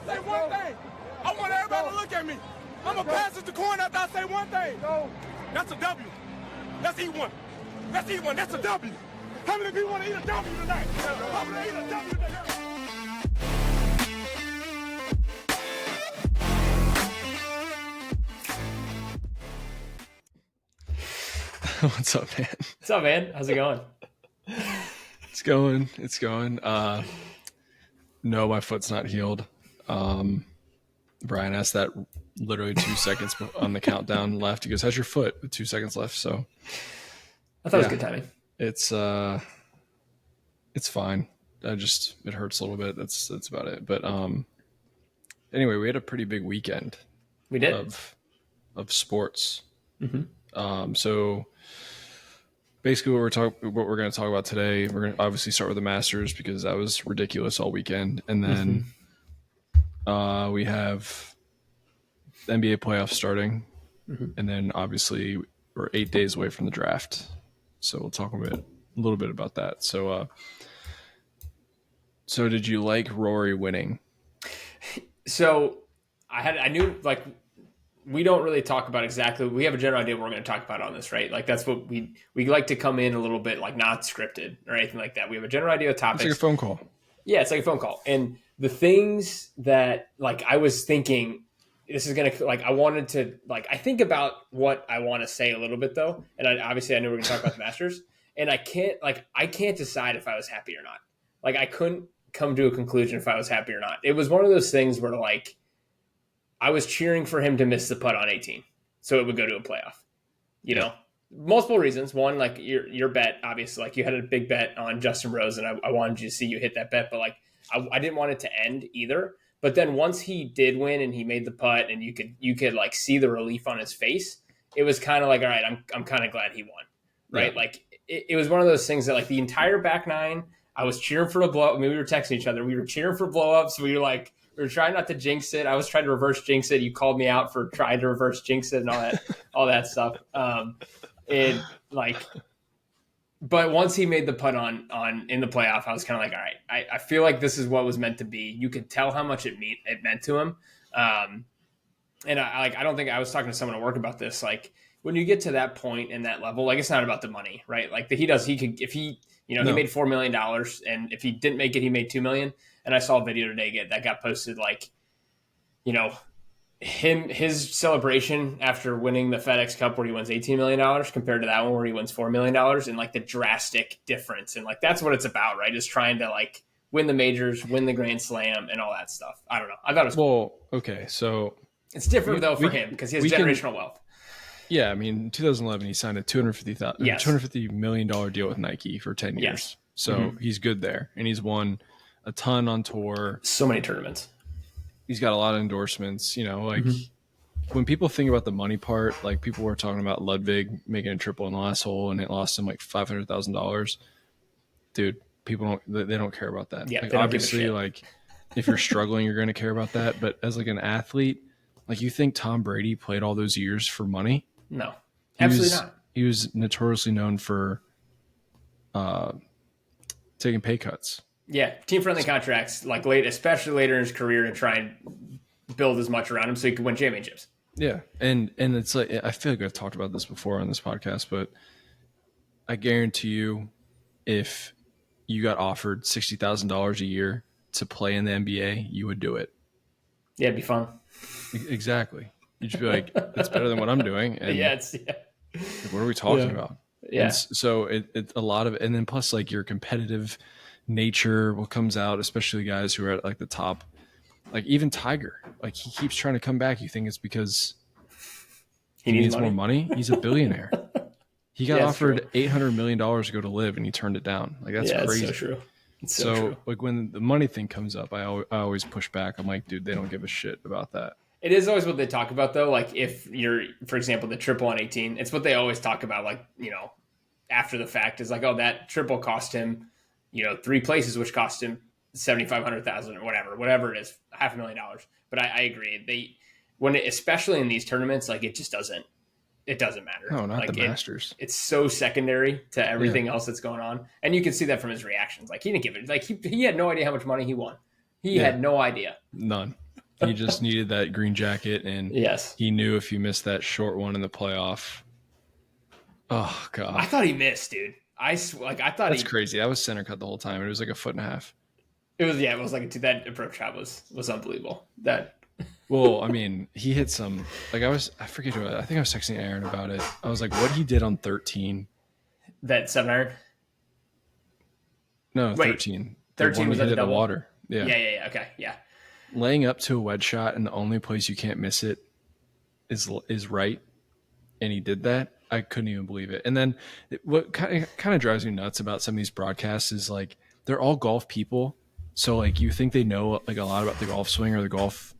say one thing. I want everybody to look at me. I'm going to pass it to coin after I say one thing. That's a W. Let's eat one. Let's eat one. That's a W. How many people want to eat a W tonight? I want to eat a W tonight. What's up, man? What's up, man? How's it going? It's going. No, my foot's not healed. Brian asked that literally 2 seconds on the countdown left. He goes, "How's your foot?" With 2 seconds left. So I thought it was good timing. It's fine. It hurts a little bit. That's about it. But anyway, we had a pretty big weekend. We did of sports. Mm-hmm. So basically what we're going to talk about today, we're going to obviously start with the Masters because that was ridiculous all weekend. And then we have the NBA playoffs starting. Mm-hmm. And then obviously we're 8 days away from the draft. So we'll talk a little bit about that. So did you like Rory winning? So I knew, like, we don't really talk about exactly. We have a general idea what we're going to talk about on this, right? Like, that's what we like to come in a little bit, like, not scripted or anything like that. We have a general idea of topics. It's like a phone call. Yeah, it's like a phone call. And the things that, like, I was thinking, this is going to, like, I wanted to, like, I think about what I want to say a little bit, though. And obviously I know we're going to talk about the Masters. And I can't decide if I was happy or not. Like, I couldn't come to a conclusion if I was happy or not. It was one of those things where, like, I was cheering for him to miss the putt on 18, so it would go to a playoff. You know, multiple reasons. One, like, your bet, obviously, like, you had a big bet on Justin Rose, and I wanted you to see you hit that bet, but, like, I didn't want it to end either. But then once he did win and he made the putt, and you could like see the relief on his face, it was kind of like, all right, I'm kind of glad he won, right? Yeah. Like, it was one of those things that, like, the entire back nine, I was cheering for a blow. I mean, we were texting each other. We were cheering for blow ups. We were trying not to jinx it. I was trying to reverse jinx it. You called me out for trying to reverse jinx it and all that stuff. But once he made the putt on in the playoff, I was kind of like, all right, I feel like this is what was meant to be. You could tell how much it meant to him. And I don't think I was talking to someone at work about this. Like, when you get to that point and that level, like, it's not about the money, right? Like, he made $4 million, and if he didn't make it, he made $2 million. And I saw a video today that got posted, like, you know, his celebration after winning the FedEx Cup where he wins $18 million compared to that one where he wins $4 million, and, like, the drastic difference. And, like, that's what it's about, right? Is trying to, like, win the majors, win the Grand Slam, and all that stuff. I don't know. I thought it was cool. Well, okay, so it's different though for him because he has generational wealth. Yeah, I mean, in 2011 he signed a $250 million deal with Nike for 10 years. Yes. So he's good there, and he's won a ton on tour. So many tournaments. He's got a lot of endorsements. You know, like, when people think about the money part, like, people were talking about Ludwig making a triple in the last hole and it lost him like $500,000. Dude, people don't care about that. Yeah, like, obviously, like, if you're struggling, you're going to care about that. But as, like, an athlete, like, you think Tom Brady played all those years for money? No, absolutely not. He was notoriously known for taking pay cuts. Yeah, team-friendly contracts, like, especially later in his career, to try and build as much around him so he could win championships. Yeah, and it's like, I feel like I've talked about this before on this podcast, but I guarantee you, if you got offered $60,000 a year to play in the NBA, you would do it. Yeah, it'd be fun. Exactly. You'd just be like, it's better than what I'm doing. And what are we talking about? Yeah. And so it a lot of, and then plus, like, your competitive nature, what comes out, especially guys who are at, like, the top, like, even Tiger, like, he keeps trying to come back. You think it's because he needs more money? He's a billionaire. He got offered $800 million to go to live, and he turned it down. Like, that's crazy. It's so true. It's so true. Like, when the money thing comes up, I always push back. I'm like, dude, they don't give a shit about that. It is always what they talk about, though. Like, if you're, for example, the triple on 18, it's what they always talk about, like, you know, after the fact, is like, oh, that triple cost him, you know, 3 places, which cost him $7,500,000 or whatever it is, $500,000. But I agree. Especially in these tournaments, like, it doesn't matter. No, not like, the Masters. It's so secondary to everything else that's going on. And you can see that from his reactions. Like, he didn't give it, like, he had no idea how much money he won. He had no idea. None. He just needed that green jacket, and Yes. he knew if he missed that short one in the playoff. Oh God! I thought he missed, dude. I thought that's crazy. That was center cut the whole time. It was like a foot and a half. It was like that approach shot was unbelievable. Well, I mean, he hit some. Like I forget who. I think I was texting Aaron about it. I was like, what he did on 13. That 7-iron. No, 13. 13 was at the water. Yeah. Yeah. Okay. Yeah. Laying up to a wedge shot, and the only place you can't miss it is right, and he did that. I couldn't even believe it. And then what kind of drives me nuts about some of these broadcasts is like they're all golf people, so like you think they know like a lot about the golf swing or the golf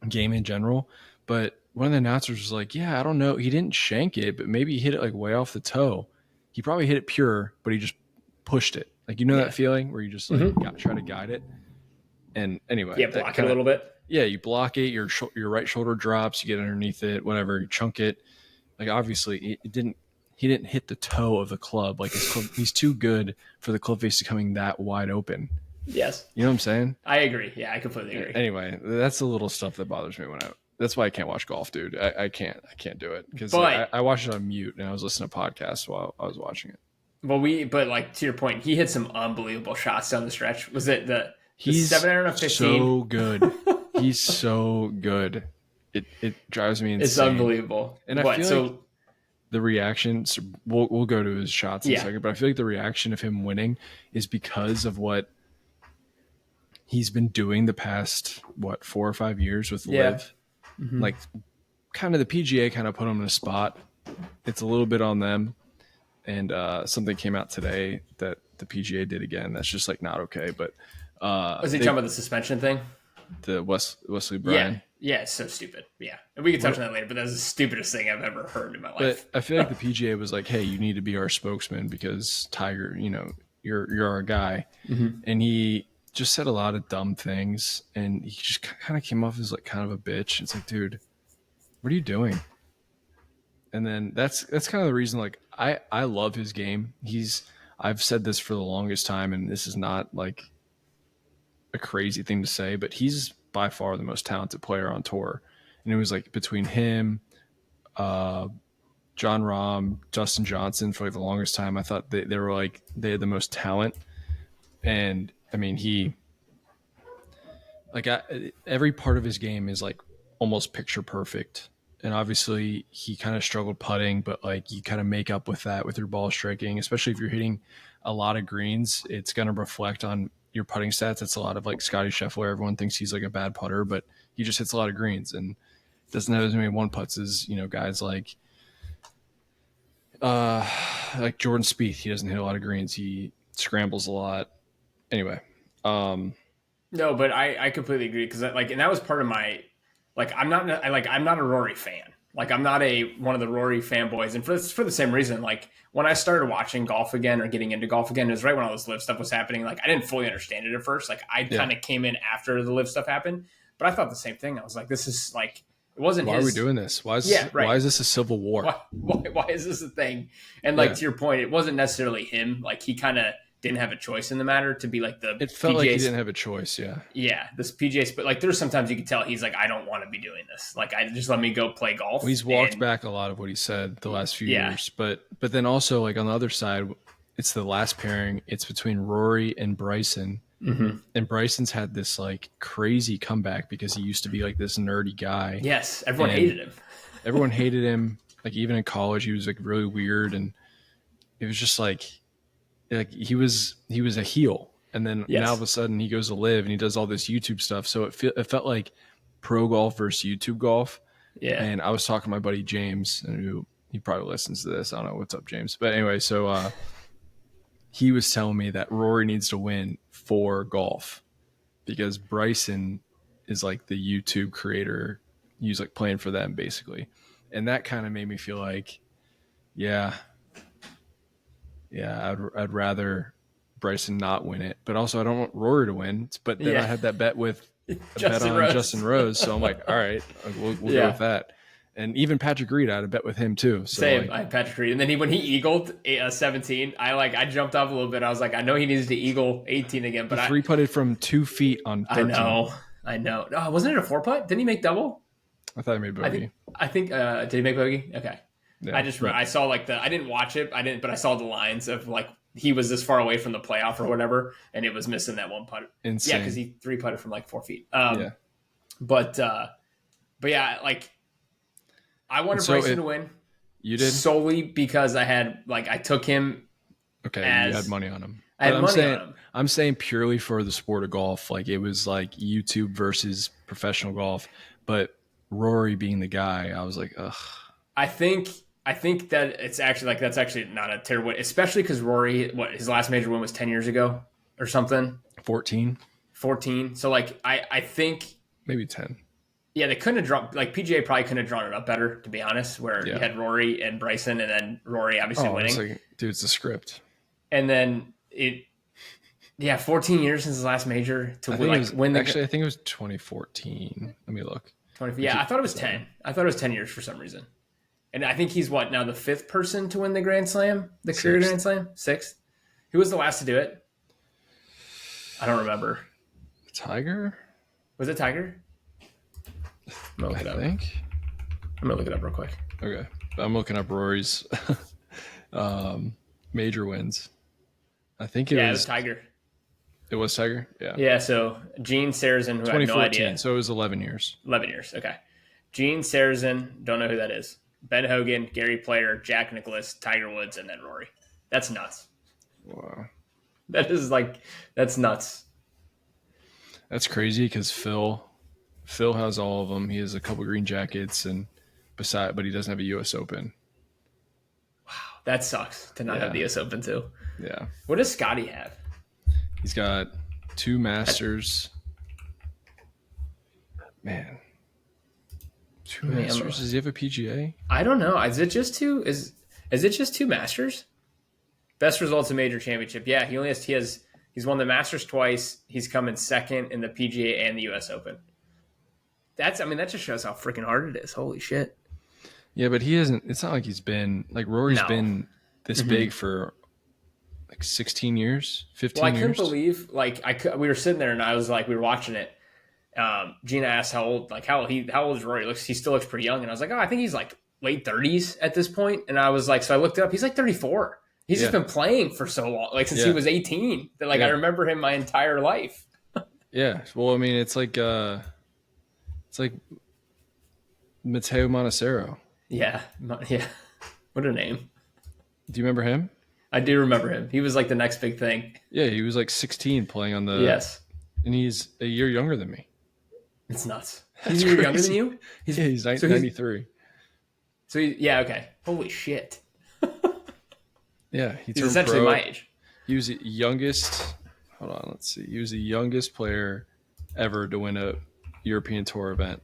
game in general, but one of the announcers was like, "Yeah, I don't know. He didn't shank it, but maybe he hit it like way off the toe. He probably hit it pure, but he just pushed it. Like that feeling where you just like try to guide it." And anyway, block it a little bit. Yeah, you block it. Your right shoulder drops. You get underneath it. Whatever. You chunk it. Like obviously, he didn't hit the toe of the club. Like he's too good for the club face to coming that wide open. Yes, you know what I'm saying. I agree. Yeah, I completely agree. Anyway, that's the little stuff that bothers me that's why I can't watch golf, dude. I can't do it because I watched it on mute and I was listening to podcasts while I was watching it. Well, but like to your point, he hit some unbelievable shots down the stretch. Was it the 7-iron of 15? So good. He's so good. It drives me insane. It's unbelievable. And I feel like the reactions, we'll go to his shots in a second, but I feel like the reaction of him winning is because of what he's been doing the past, 4 or 5 years with Liv. Mm-hmm. Like kind of the PGA kind of put him in a spot. It's a little bit on them. And something came out today that the PGA did again. That's just like not okay. But was he talking about the suspension thing? The Wesley Bryan. Yeah, it's so stupid. Yeah, and we can touch on that later. But that's the stupidest thing I've ever heard in my life. But I feel like the PGA was like, "Hey, you need to be our spokesman because Tiger, you're our guy," and he just said a lot of dumb things, and he just kind of came off as like kind of a bitch. It's like, dude, what are you doing? And then that's kind of the reason. Like, I love his game. I've said this for the longest time, and this is not like a crazy thing to say, but he's by far the most talented player on tour. And it was like between him, John Rahm, Dustin Johnson for like the longest time. I thought they were like they had the most talent. And I mean, every part of his game is like almost picture perfect. And obviously he kind of struggled putting, but like you kind of make up with that with your ball striking, especially if you're hitting a lot of greens. It's going to reflect on your putting stats. It's a lot of like Scotty Scheffler. Everyone thinks he's like a bad putter, but he just hits a lot of greens and doesn't have as many one putts as, guys like Jordan Spieth. He doesn't hit a lot of greens. He scrambles a lot. Anyway. No, but I completely agree. Cause and that was part of my, I'm not a Rory fan. Like I'm not one of the Rory fanboys, and for the same reason. Like when I started watching golf again or getting into golf again, it was right when all this live stuff was happening. Like I didn't fully understand it at first. Like I kind of came in after the live stuff happened, but I thought the same thing. I was like, this is like it wasn't. Why are we doing this? Why is this a civil war? Why is this a thing? And to your point, it wasn't necessarily him. Like he kind of didn't have a choice in the matter to be like the. It felt like he didn't have a choice. Yeah. Yeah, this PGA, but like there's sometimes you can tell he's like, I don't want to be doing this. Like, I just let me go play golf. Well, he's walked back a lot of what he said the last few years, but then also like on the other side, it's the last pairing. It's between Rory and Bryson, and Bryson's had this like crazy comeback because he used to be like this nerdy guy. Yes, everyone hated him. Everyone hated him. Like even in college, he was like really weird, and it was just like he was a heel, and then now all of a sudden he goes to live and he does all this YouTube stuff. So it felt like pro golf versus YouTube golf. Yeah. And I was talking to my buddy James, and who he probably listens to this. I don't know what's up, James. But anyway, so he was telling me that Rory needs to win for golf because Bryson is like the YouTube creator. He's like playing for them basically, and that kind of made me feel like, I'd rather Bryson not win it, but also I don't want Rory to win. But then I had that bet with Justin Rose, so I'm like, all right, we'll go with that. And even Patrick Reed, I had a bet with him too. So same, I had Patrick Reed, and then when he eagled 17, I jumped off a little bit. I was like, I know he needs to eagle 18 again, but he 3-putted from 2 feet on 13. I I know. Oh, wasn't it a 4-putt? Didn't he make double? I thought he made bogey. I think did he make bogey? Okay. Yeah, I saw like I didn't watch it. But I saw the lines of like he was this far away from the playoff or whatever, and it was missing that one putt. Insane. Yeah, because he 3-putted from like 4 feet. Yeah. But yeah, like I wanted Bryson to win. You did? Solely because I took him. Okay, you had money on him. I had money on him. I'm saying purely for the sport of golf. Like it was like YouTube versus professional golf. But Rory being the guy, I was like, ugh. I think that it's actually like that's actually not a terrible, especially because Rory, his last major win was 10 years ago or something. 14. So like I think maybe 10. Yeah, they couldn't have drawn like PGA probably couldn't have drawn it up better, to be honest. Where you had Rory and Bryson, and then Rory obviously winning. Like, dude, it's the script. And then 14 years since his last major to win. Actually, I think it was 2014. Let me look. 20. Yeah, I thought it was 10. I thought it was 10 years for some reason. And I think he's now the 5th person to win the Grand Slam, the career Grand Slam, 6th. Who was the last to do it? I don't remember. Tiger? Was it Tiger? I'm gonna look it up. I'm gonna look it up real quick. Okay, I'm looking up Rory's major wins. I think it was Tiger. It was Tiger? Yeah. Yeah, so Gene Sarazen, who I have no idea. So it was 11 years. 11 years, okay. Gene Sarazen, don't know who that is. Ben Hogan, Gary Player, Jack Nicklaus, Tiger Woods, and then Rory. That's nuts. Wow. That's nuts. That's crazy because Phil has all of them. He has a couple green jackets, but he doesn't have a U.S. Open. Wow, that sucks to not have the U.S. Open too. Yeah. What does Scotty have? He's got 2 Masters. Man. 2 Masters? Does he have a PGA? I don't know. Is it just 2? Is it just 2 Masters? Best results in major championship. Yeah, he's won the Masters twice. He's come in 2nd in the PGA and the U.S. Open. That just shows how freaking hard it is. Holy shit. Yeah, but he hasn't. It's not like he's been like Rory's been this big for like 16 years, 15 years. Well, I couldn't believe we were sitting there and I was like, we were watching it. Gina asked how old is Rory? He still looks pretty young. And I was like, I think he's like late 30s at this point. And I was like, so I looked it up. He's like 34. He's just been playing for so long, like since he was 18. That I remember him my entire life. Yeah. Well, I mean, it's like Matteo Montecero. Yeah. What a name. Do you remember him? I do remember him. He was like the next big thing. Yeah, he was like 16 playing on the... Yes. And he's a year younger than me. It's nuts. He's a year younger than you? He's 93. Okay. Holy shit. Yeah, he's essentially my age. He was the youngest... Hold on, let's see. He was the youngest player ever to win a European Tour event.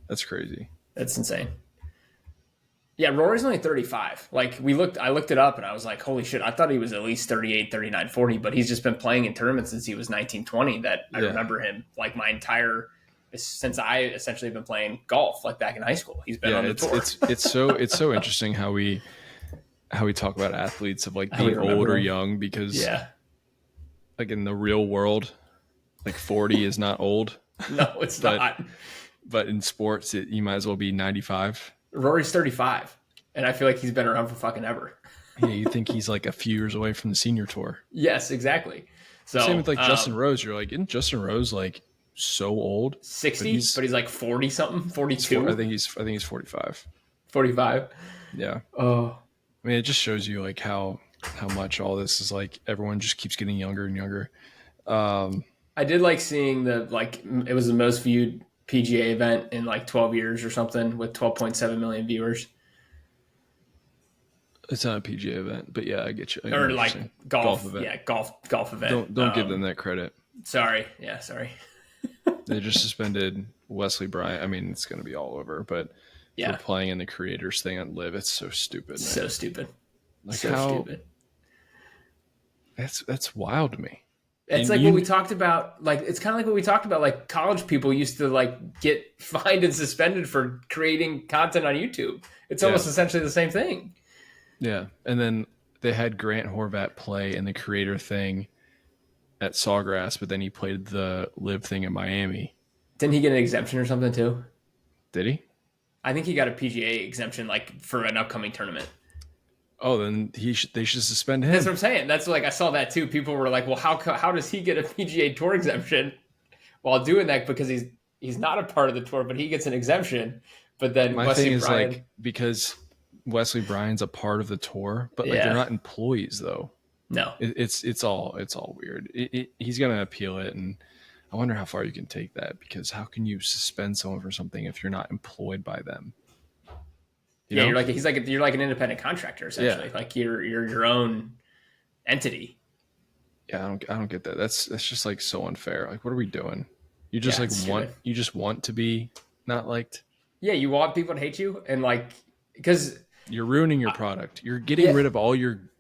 That's crazy. That's insane. Yeah, Rory's only 35. I looked it up and I was like, holy shit, I thought he was at least 38, 39, 40, but he's just been playing in tournaments since he was 19, 20 that I remember him since I essentially have been playing golf, like back in high school. He's been on the tour. It's so interesting how we talk about athletes of like being old or young because like in the real world, like 40 is not old. No, it's not. But in sports, you might as well be 95. Rory's 35, and I feel like he's been around for fucking ever. Yeah, you think he's like a few years away from the senior tour. Yes, exactly. So same with like Justin Rose. You're like, isn't Justin Rose like so old? 60, but he's like 40 something, 42. I think he's 45. 45. Yeah. Oh. I mean, it just shows you like how much all this is like everyone just keeps getting younger and younger. I did like seeing it was the most viewed PGA event in like 12 years or something with 12.7 million viewers. It's not a PGA event, but yeah, I get you. Or like golf event. Yeah, golf event. Don't give them that credit. Sorry. Yeah, sorry. They just suspended Wesley Bryant. I mean, it's going to be all over, but for playing in the creators thing on Live, it's so stupid. Man. So stupid. Like stupid. That's wild to me. It's like what we talked about. Like it's kind of like what we talked about. Like college people used to like get fined and suspended for creating content on YouTube. It's almost essentially the same thing. Yeah, and then they had Grant Horvat play in the creator thing, at Sawgrass, but then he played the live thing in Miami. Didn't he get an exemption or something too? Did he? I think he got a PGA exemption like for an upcoming tournament. Oh, then they should suspend him. That's what I'm saying. That's like I saw that too. People were like, "Well, how does he get a PGA Tour exemption while doing that? Because he's not a part of the tour, but he gets an exemption." But then My Wesley thing is Bryan, like because Wesley Bryan's a part of the tour, but like they're not employees though. no, It's all weird. He's gonna appeal it, and I wonder how far you can take that, because how can you suspend someone for something if you're not employed by them? you're like you're like an independent contractor essentially. Yeah. Like you're your own entity. Yeah, I don't get that. That's just like so unfair. Like, what are we doing? You just you just want to be not liked. Yeah, you want people to hate you, and like because you're ruining your product. You're getting rid of all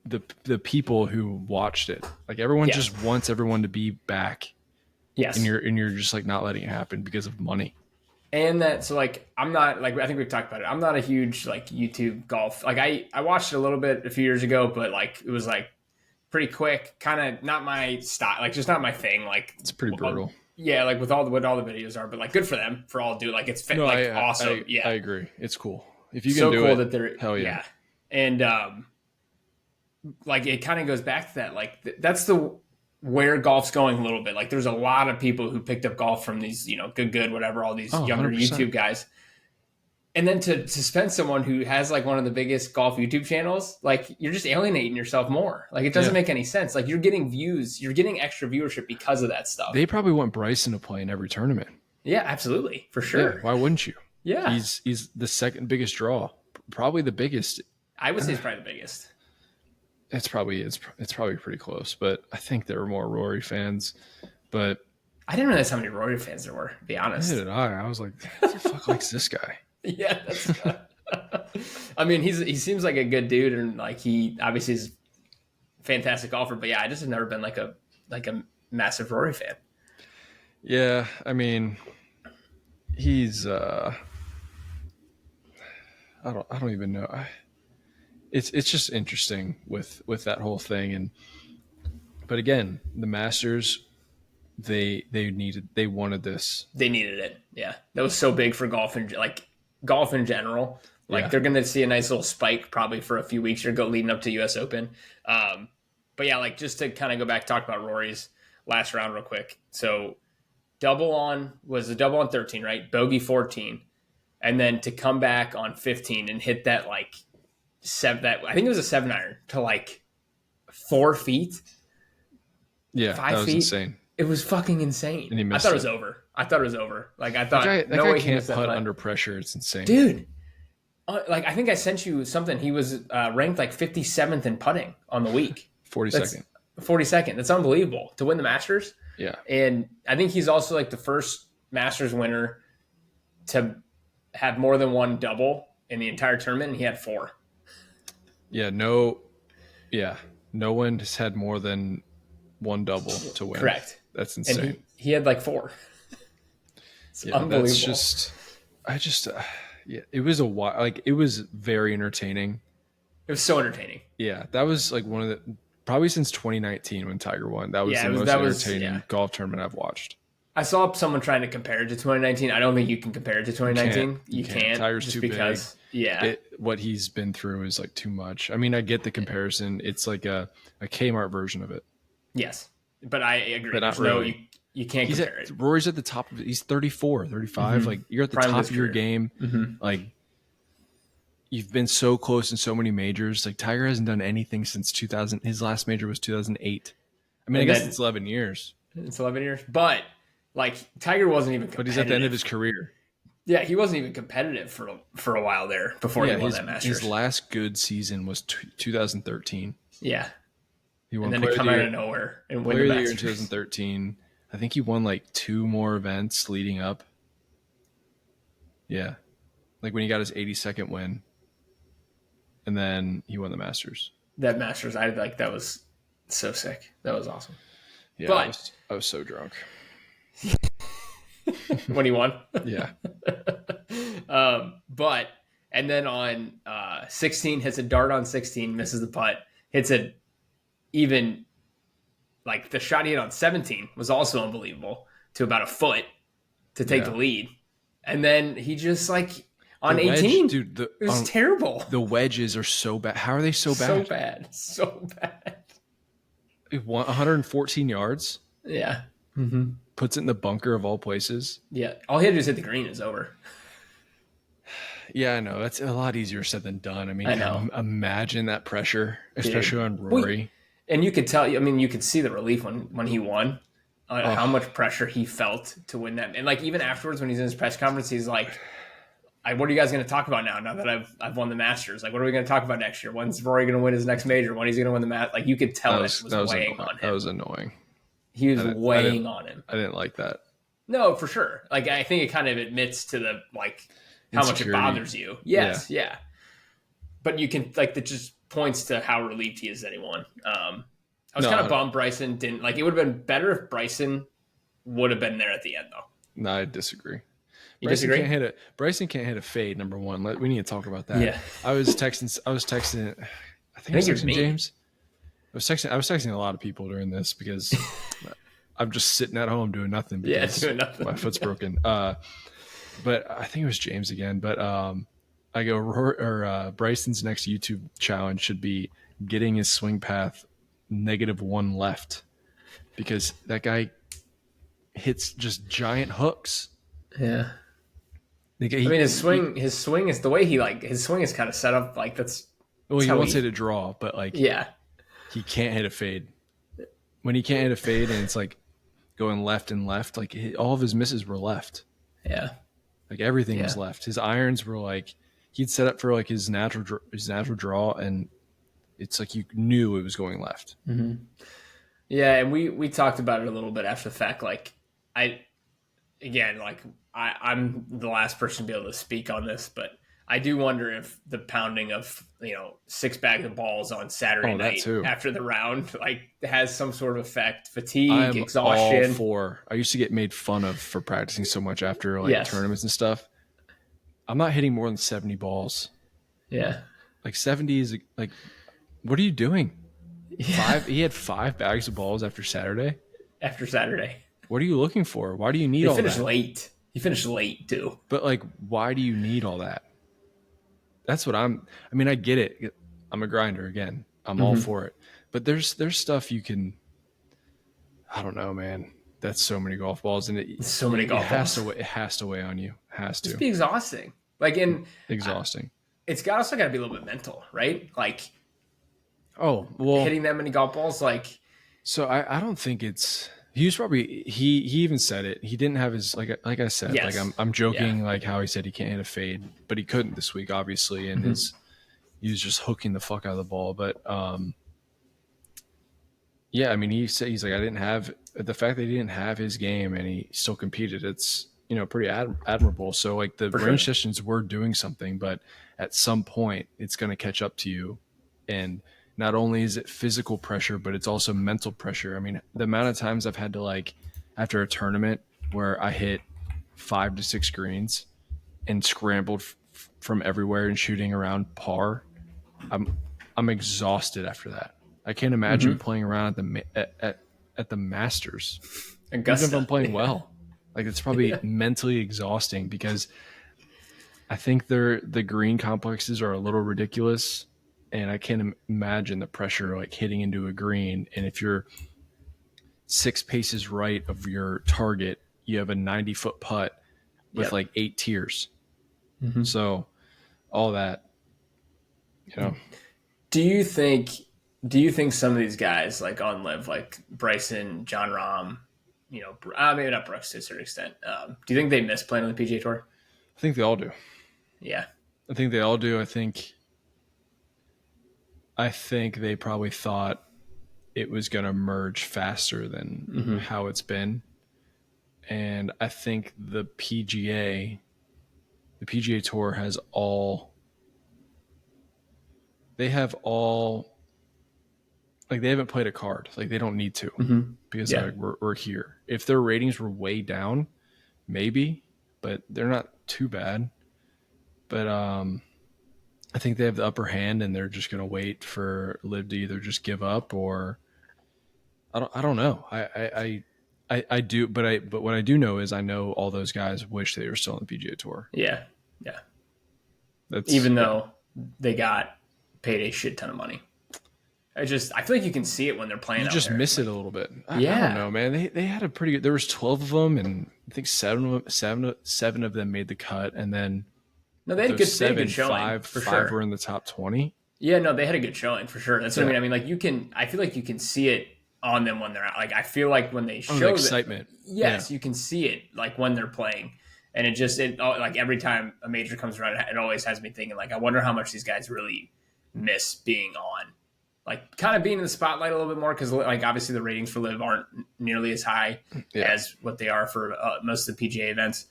the people who watched it. Like everyone just wants everyone to be back. Yes, and you're just like not letting it happen because of money. And that, so like, I'm not like, I think we've talked about it. I'm not a huge like YouTube golf. Like I watched it a little bit a few years ago, but like, it was like pretty quick, kind of not my style, like just not my thing. Like it's pretty brutal. Yeah. Like with what all the videos are, but like good for them for all do. Like it's awesome. I agree. It's cool. If you can so do cool it, that they're, hell yeah. And, like it kind of goes back to that. Like that's where golf's going a little bit. Like there's a lot of people who picked up golf from these, good, whatever, all these younger 100%. YouTube guys. And then to suspend someone who has like one of the biggest golf YouTube channels, like you're just alienating yourself more. Like it doesn't make any sense. Like you're getting views, you're getting extra viewership because of that stuff. They probably want Bryson to play in every tournament. Yeah, absolutely. For sure. Yeah, why wouldn't you? Yeah. He's the second biggest draw. Probably the biggest. I would say it's probably the biggest. It's probably pretty close, but I think there were more Rory fans. But I didn't realize how many Rory fans there were, to be honest. Neither did I. I was like, who the fuck likes this guy? Yeah, that's I mean, he seems like a good dude, and like he obviously is a fantastic golfer. But yeah, I just have never been like a massive Rory fan. Yeah, I mean, he's I don't even know. It's just interesting with that whole thing, but again, the Masters, they wanted this. They needed it. Yeah, that was so big for golf and like golf in general. Like they're going to see a nice little spike probably for a few weeks or go leading up to U.S. Open. But yeah, like just to kind of go back talk about Rory's last round real quick. So was a double on 13, right? Bogey 14, and then to come back on 15 and hit that like. I think it was a 7-iron to like 4 feet. Yeah, 5 that was feet. insane. It was fucking insane. And he missed I thought it was over. Like I thought that guy can't putt under pressure. It's insane, dude. Like I think I sent you something. He was ranked like 57th in putting on the week. 42nd. 42nd. That's unbelievable to win the Masters. Yeah, and I think he's also like the first Masters winner to have more than one double in the entire tournament, and he had 4. No one has had more than one double to win. Correct. That's insane. And he had like 4. It's unbelievable. It was it was very entertaining. It was so entertaining. Yeah, that was like one of the probably since 2019 when Tiger won. That was the most entertaining golf tournament I've watched. I saw someone trying to compare it to 2019. I don't think you can compare it to 2019. You can't. Tiger's just too because, big. Yeah. What he's been through is like too much. I mean, I get the comparison. It's like a Kmart version of it. Yes. But I agree. But not really. You can't compare it. Rory's at the top of it. He's 34, 35. Mm-hmm. Like you're at the top of your game. Mm-hmm. Like you've been so close in so many majors. Like Tiger hasn't done anything since 2000. His last major was 2008. I mean, I guess it's 11 years. It's 11 years. But like Tiger wasn't even competitive. But he's at the end of his career. Yeah, he wasn't even competitive for a while there before he won that Masters. His last good season was 2013. Yeah. He won and then to come out of nowhere and win the Masters. Year in 2013. I think he won like 2 more events leading up. Yeah. Like when he got his 82nd win. And then he won the Masters. That Masters, that was so sick. That was awesome. Yeah, but, I was so drunk. When he won? Yeah. And then on 16, hits a dart on 16, misses the putt, hits a even like the shot he hit on 17 was also unbelievable to about a foot to take the lead. And then he just like on the 18, wedge, dude, it was terrible. The wedges are so bad. How are they so bad? So bad. 114 yards. Yeah. Puts it in the bunker of all places. Yeah. All he had to do is hit the green. Is over. Yeah, I know. That's a lot easier said than done. I mean, I know. Imagine that pressure, especially on Rory. And you could tell, I mean, you could see the relief when he won, how much pressure he felt to win that. And like, even afterwards, when he's in his press conference, he's like, what are you guys going to talk about now that I've won the Masters? Like, what are we going to talk about next year? When's Rory going to win his next major? When he's going to win the Masters? Like, you could tell it was weighing on him. That was annoying. He was weighing on him. I didn't like that. No, for sure. Like, I think it kind of admits to the, like, how much it bothers you. Yes, yeah. But you can, like, that just points to how relieved he is that he won. I was kind of bummed Bryson didn't, like, it would have been better if Bryson would have been there at the end, though. No, I disagree. You disagree? Bryson can't hit a fade, number one. We need to talk about that. Yeah. I was texting I was texting James. I was texting a lot of people during this because I'm just sitting at home doing nothing because doing nothing. My foot's broken. But I think it was James again. But I go, Bryson's next YouTube challenge should be getting his swing path -1 left, because that guy hits just giant hooks. Yeah. I mean, his swing is the way his swing is kind of set up. Like that's well, you won't say to draw, but like, yeah, he can't hit a fade. When he can't hit a fade and it's like going left and left, like all of his misses were left. Yeah. Like everything was left. His irons were like, he'd set up for like his natural draw, and it's like you knew it was going left. Mm-hmm. Yeah, and we talked about it a little bit after the fact. Like I'm the last person to be able to speak on this, but I do wonder if the pounding of 6 bags of balls on Saturday night after the round like has some sort of effect, fatigue, exhaustion. I used to get made fun of for practicing so much after tournaments and stuff. I'm not hitting more than 70 balls. Yeah, like 70 is like, what are you doing? Yeah. He had 5 bags of balls after Saturday. What are you looking for? Why do you need all that? He finished late too. But like, why do you need all that? That's what I mean, I get it. I'm a grinder again. I'm all for it. But there's stuff you can, I don't know, man. That's so many golf balls, and it has to weigh on you. It has to. Just be exhausting. Exhausting. It's also got to be a little bit mental, right? Like, hitting that many golf balls, like. So I don't think it's. He was probably he even said it. He didn't have his like I said, like I'm joking, like how he said he can't hit a fade, but he couldn't this week, obviously, and he was just hooking the fuck out of the ball. But yeah, I mean, he's like, I didn't have the fact that he didn't have his game and he still competed. It's pretty admirable. So like the range sessions were doing something, but at some point it's going to catch up to you, and not only is it physical pressure, but it's also mental pressure. I mean, the amount of times I've had to like, after a tournament where I hit 5 to 6 greens and scrambled from everywhere and shooting around par, I'm exhausted after that. I can't imagine playing around at the Masters, Augusta. even if I'm playing well. Like it's probably mentally exhausting, because I think the green complexes are a little ridiculous. And I can't imagine the pressure like hitting into a green. And if you're 6 paces right of your target, you have a 90-foot putt with like 8 tiers. So all that, Do you think some of these guys like on live, like Bryson, John Rahm, maybe not Brooks to a certain extent. Do you think they miss playing on the PGA Tour? I think they all do. Yeah. I think they all do. I think they probably thought it was going to merge faster than how it's been. And I think the PGA Tour has they haven't played a card. Like they don't need to because we're here. If their ratings were way down, maybe, but they're not too bad. But, I think they have the upper hand, and they're just going to wait for Liv to either just give up or I don't know. I do, but what I do know is I know all those guys wish they were still on the PGA Tour. Yeah, yeah. That's Even though they got paid a shit ton of money. I feel like you can see it when they're playing you out just there. miss Like, it a little bit. I yeah. don't know, man. They had a pretty good. There was 12 of them, and I think seven of them made the cut, and then No, they had those they had a good seven, showing for five sure. were in the top 20. Yeah, no, they had a good showing for sure. That's what I Yeah. mean. I mean, like I feel like you can see it on them when they're out. Like I feel like when they Oh, show the excitement. yes, you can see it like when they're playing, and like every time a major comes around, it always has me thinking like, I wonder how much these guys really miss being on, like kind of being in the spotlight a little bit more because like obviously the ratings for Live aren't nearly as high as what they are for most of the PGA events.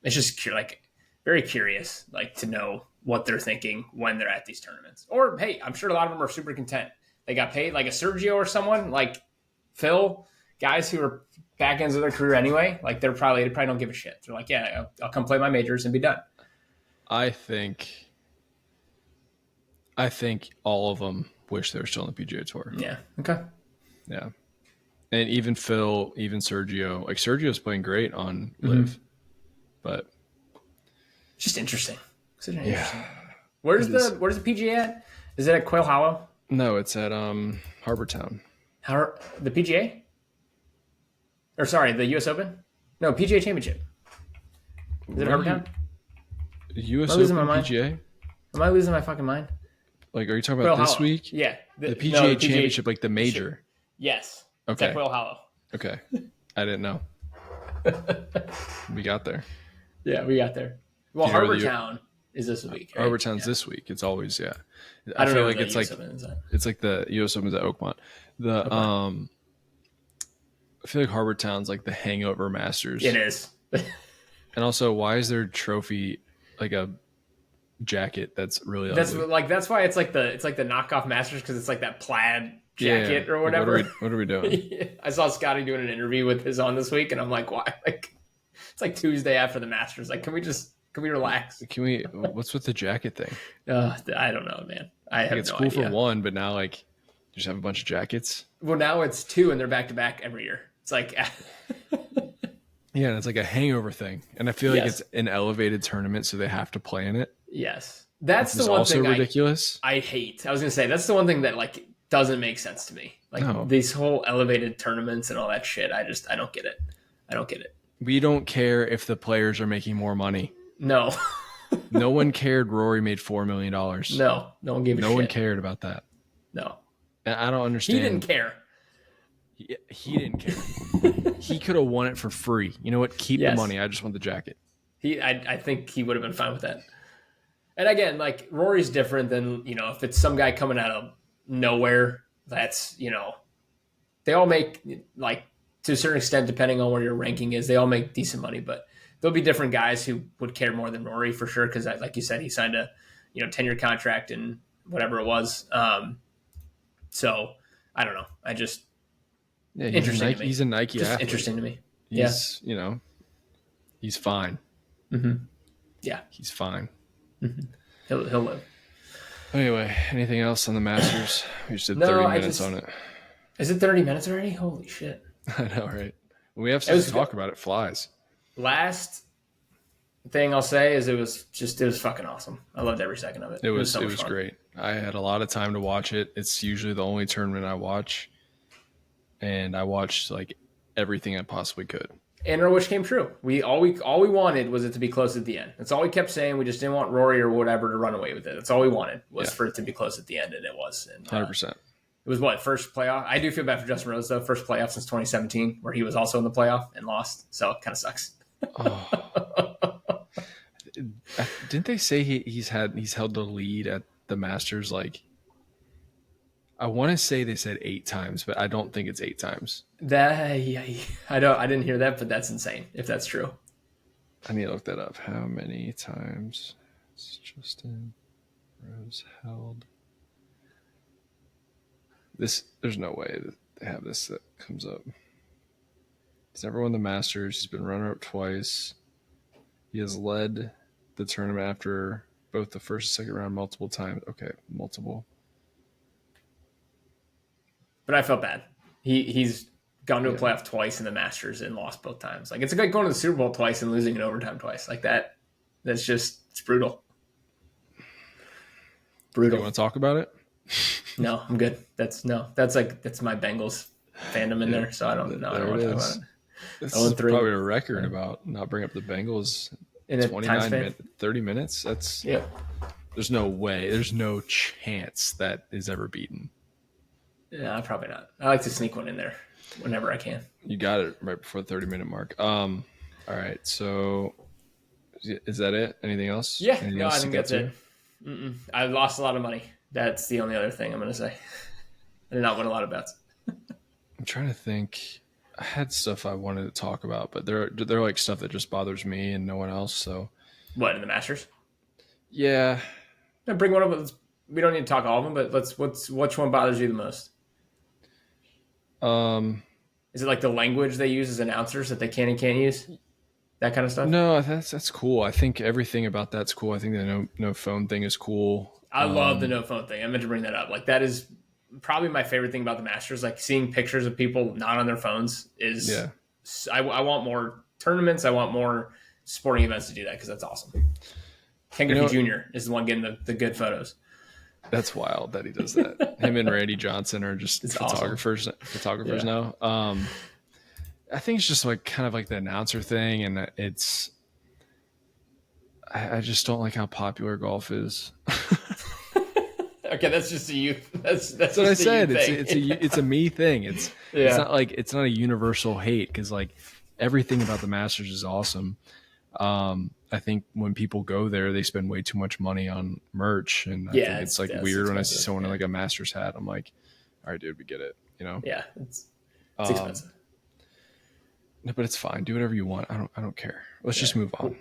It's just like very curious, like to know what they're thinking when they're at these tournaments. Or hey, I'm sure a lot of them are super content. They got paid, like a Sergio or someone like Phil, guys who are back ends of their career anyway. Like they probably don't give a shit. They're like, yeah, I'll come play my majors and be done. I think all of them wish they were still on the PGA Tour. Yeah. Okay. Yeah. And even Phil, even Sergio. Like Sergio's playing great on Live, but It's just interesting. yeah. Where's the PGA at? Is it at Quail Hollow? No, it's at Harbortown. The PGA? Or sorry, the US Open? No, PGA Championship. Is it Harbortown? US Am I losing Open my mind? PGA? Am I losing my fucking mind? Like, are you talking about Quail this Hollow. week? Yeah. The PGA Championship, like the major. Yes. It's Okay. at Quail Hollow. Okay. I didn't know. We got there. Yeah, we got there. Well, Do you know where Harbortown is this week. Right? Harbortown's this week. It's always I don't feel know like what it's the like US Open is at. it's like the US Open's at Oakmont. I feel like Harbortown's like the hangover Masters. It is. And also, why is their trophy like a jacket that's really ugly? That's why it's like the knockoff Masters because it's like that plaid jacket or whatever. Like, what are we doing? I saw Scotty doing an interview with his on this week, and I'm like, why? Like, it's like Tuesday after the Masters. Like, can we relax? What's with the jacket thing? I don't know, man. I have It's no cool idea. for one, but now like just have a bunch of jackets. Well, now it's two, and they're back to back every year. It's like, Yeah, and it's like a hangover thing, and I feel like Yes. it's an elevated tournament, so they have to play in it. yes, that's It's the one also thing ridiculous. I hate. I was gonna say that's the one thing that like doesn't make sense to me. Like No. these whole elevated tournaments and all that shit. I don't get it. I don't get it. We don't care if the players are making more money. No, No one cared. Rory made $4 million. no one gave a shit. No one cared about that. No, And I don't understand. he didn't care. He didn't care. He could have won it for free. You know what? Keep Yes. the money. I just want the jacket. I think he would have been fine with that. And again, like Rory's different than if it's some guy coming out of nowhere. That's they all make like to a certain extent, depending on where your ranking is, they all make decent money. But there'll be different guys who would care more than Rory for sure because, like you said, he signed a 10-year contract and whatever it was. So I don't know. I just interesting to me. He's a Nike just athlete. interesting to me. He's he's fine. Mm-hmm. Yeah, He's fine. mm-hmm. He'll live. Anyway, anything else on the Masters? We just did No, 30 I minutes just- on it. Is it 30 minutes already? Holy shit! I know, right? When we have stuff to talk about, it flies. Last thing I'll say is it was fucking awesome. I loved every second of it. It was so much fun. great. I had a lot of time to watch it. It's usually the only tournament I watch, and I watched like everything I possibly could. And our wish came true. All we wanted was it to be close at the end. That's all we kept saying. We just didn't want Rory or whatever to run away with it. That's all we wanted was for it to be close at the end, and it was. And, 100%. It was first playoff. I do feel bad for Justin Rose though. First playoff since 2017, where he was also in the playoff and lost. So it kind of sucks. Didn't they say he's held the lead at the Masters? Like, I want to say they said 8 times, but I don't think it's 8 times. I didn't hear that, but that's insane if that's true. I need to look that up. How many times has Justin Rose held? There's no way that they have this that comes up. He's never won the Masters. He's been runner-up twice. He has led the tournament after both the first and second round multiple times. Okay, multiple. But I felt bad. He's gone to a playoff twice in the Masters and lost both times. Like, it's like going to the Super Bowl twice and losing in overtime twice. Like that. That's just, it's brutal. Do you want to talk about it? No, I'm good. That's my Bengals fandom in there, so I don't want to talk about it. This is probably a record about not bringing up the Bengals in 30 minutes. That's There's no way. There's no chance that is ever beaten. Yeah, probably not. I like to sneak one in there whenever I can. You got it right before the 30-minute mark. All right. So is that it? Anything else? Yeah. No, I think that's it. I lost a lot of money. That's the only other thing I'm going to say. I did not win a lot of bets. I'm trying to think. I had stuff I wanted to talk about, but they're like stuff that just bothers me and no one else. So what, in the Masters? Yeah. Bring one up. We don't need to talk all of them, but which one bothers you the most? Is it like the language they use as announcers that they can and can't use? That kind of stuff? No, that's cool. I think everything about that's cool. I think the no phone thing is cool. I love the no phone thing. I meant to bring that up. Like, that is probably my favorite thing about the Masters. Like, seeing pictures of people not on their phones is. Yeah. I want more tournaments. I want more sporting events to do that because that's awesome. Ken Griffey Jr. is the one getting the good photos. That's wild that he does that. Him and Randy Johnson are just photographers now. I think it's just like kind of like the announcer thing, and it's. I just don't like how popular golf is. Okay, that's just a you. That's what I said. It's a me thing. It's not like it's not a universal hate because like everything about the Masters is awesome. I think when people go there, they spend way too much money on merch, and I think it's like weird when I see someone in like a Masters hat. I'm like, all right, dude, we get it. You know? Yeah, it's expensive. No, but it's fine. Do whatever you want. I don't care. Let's just move on.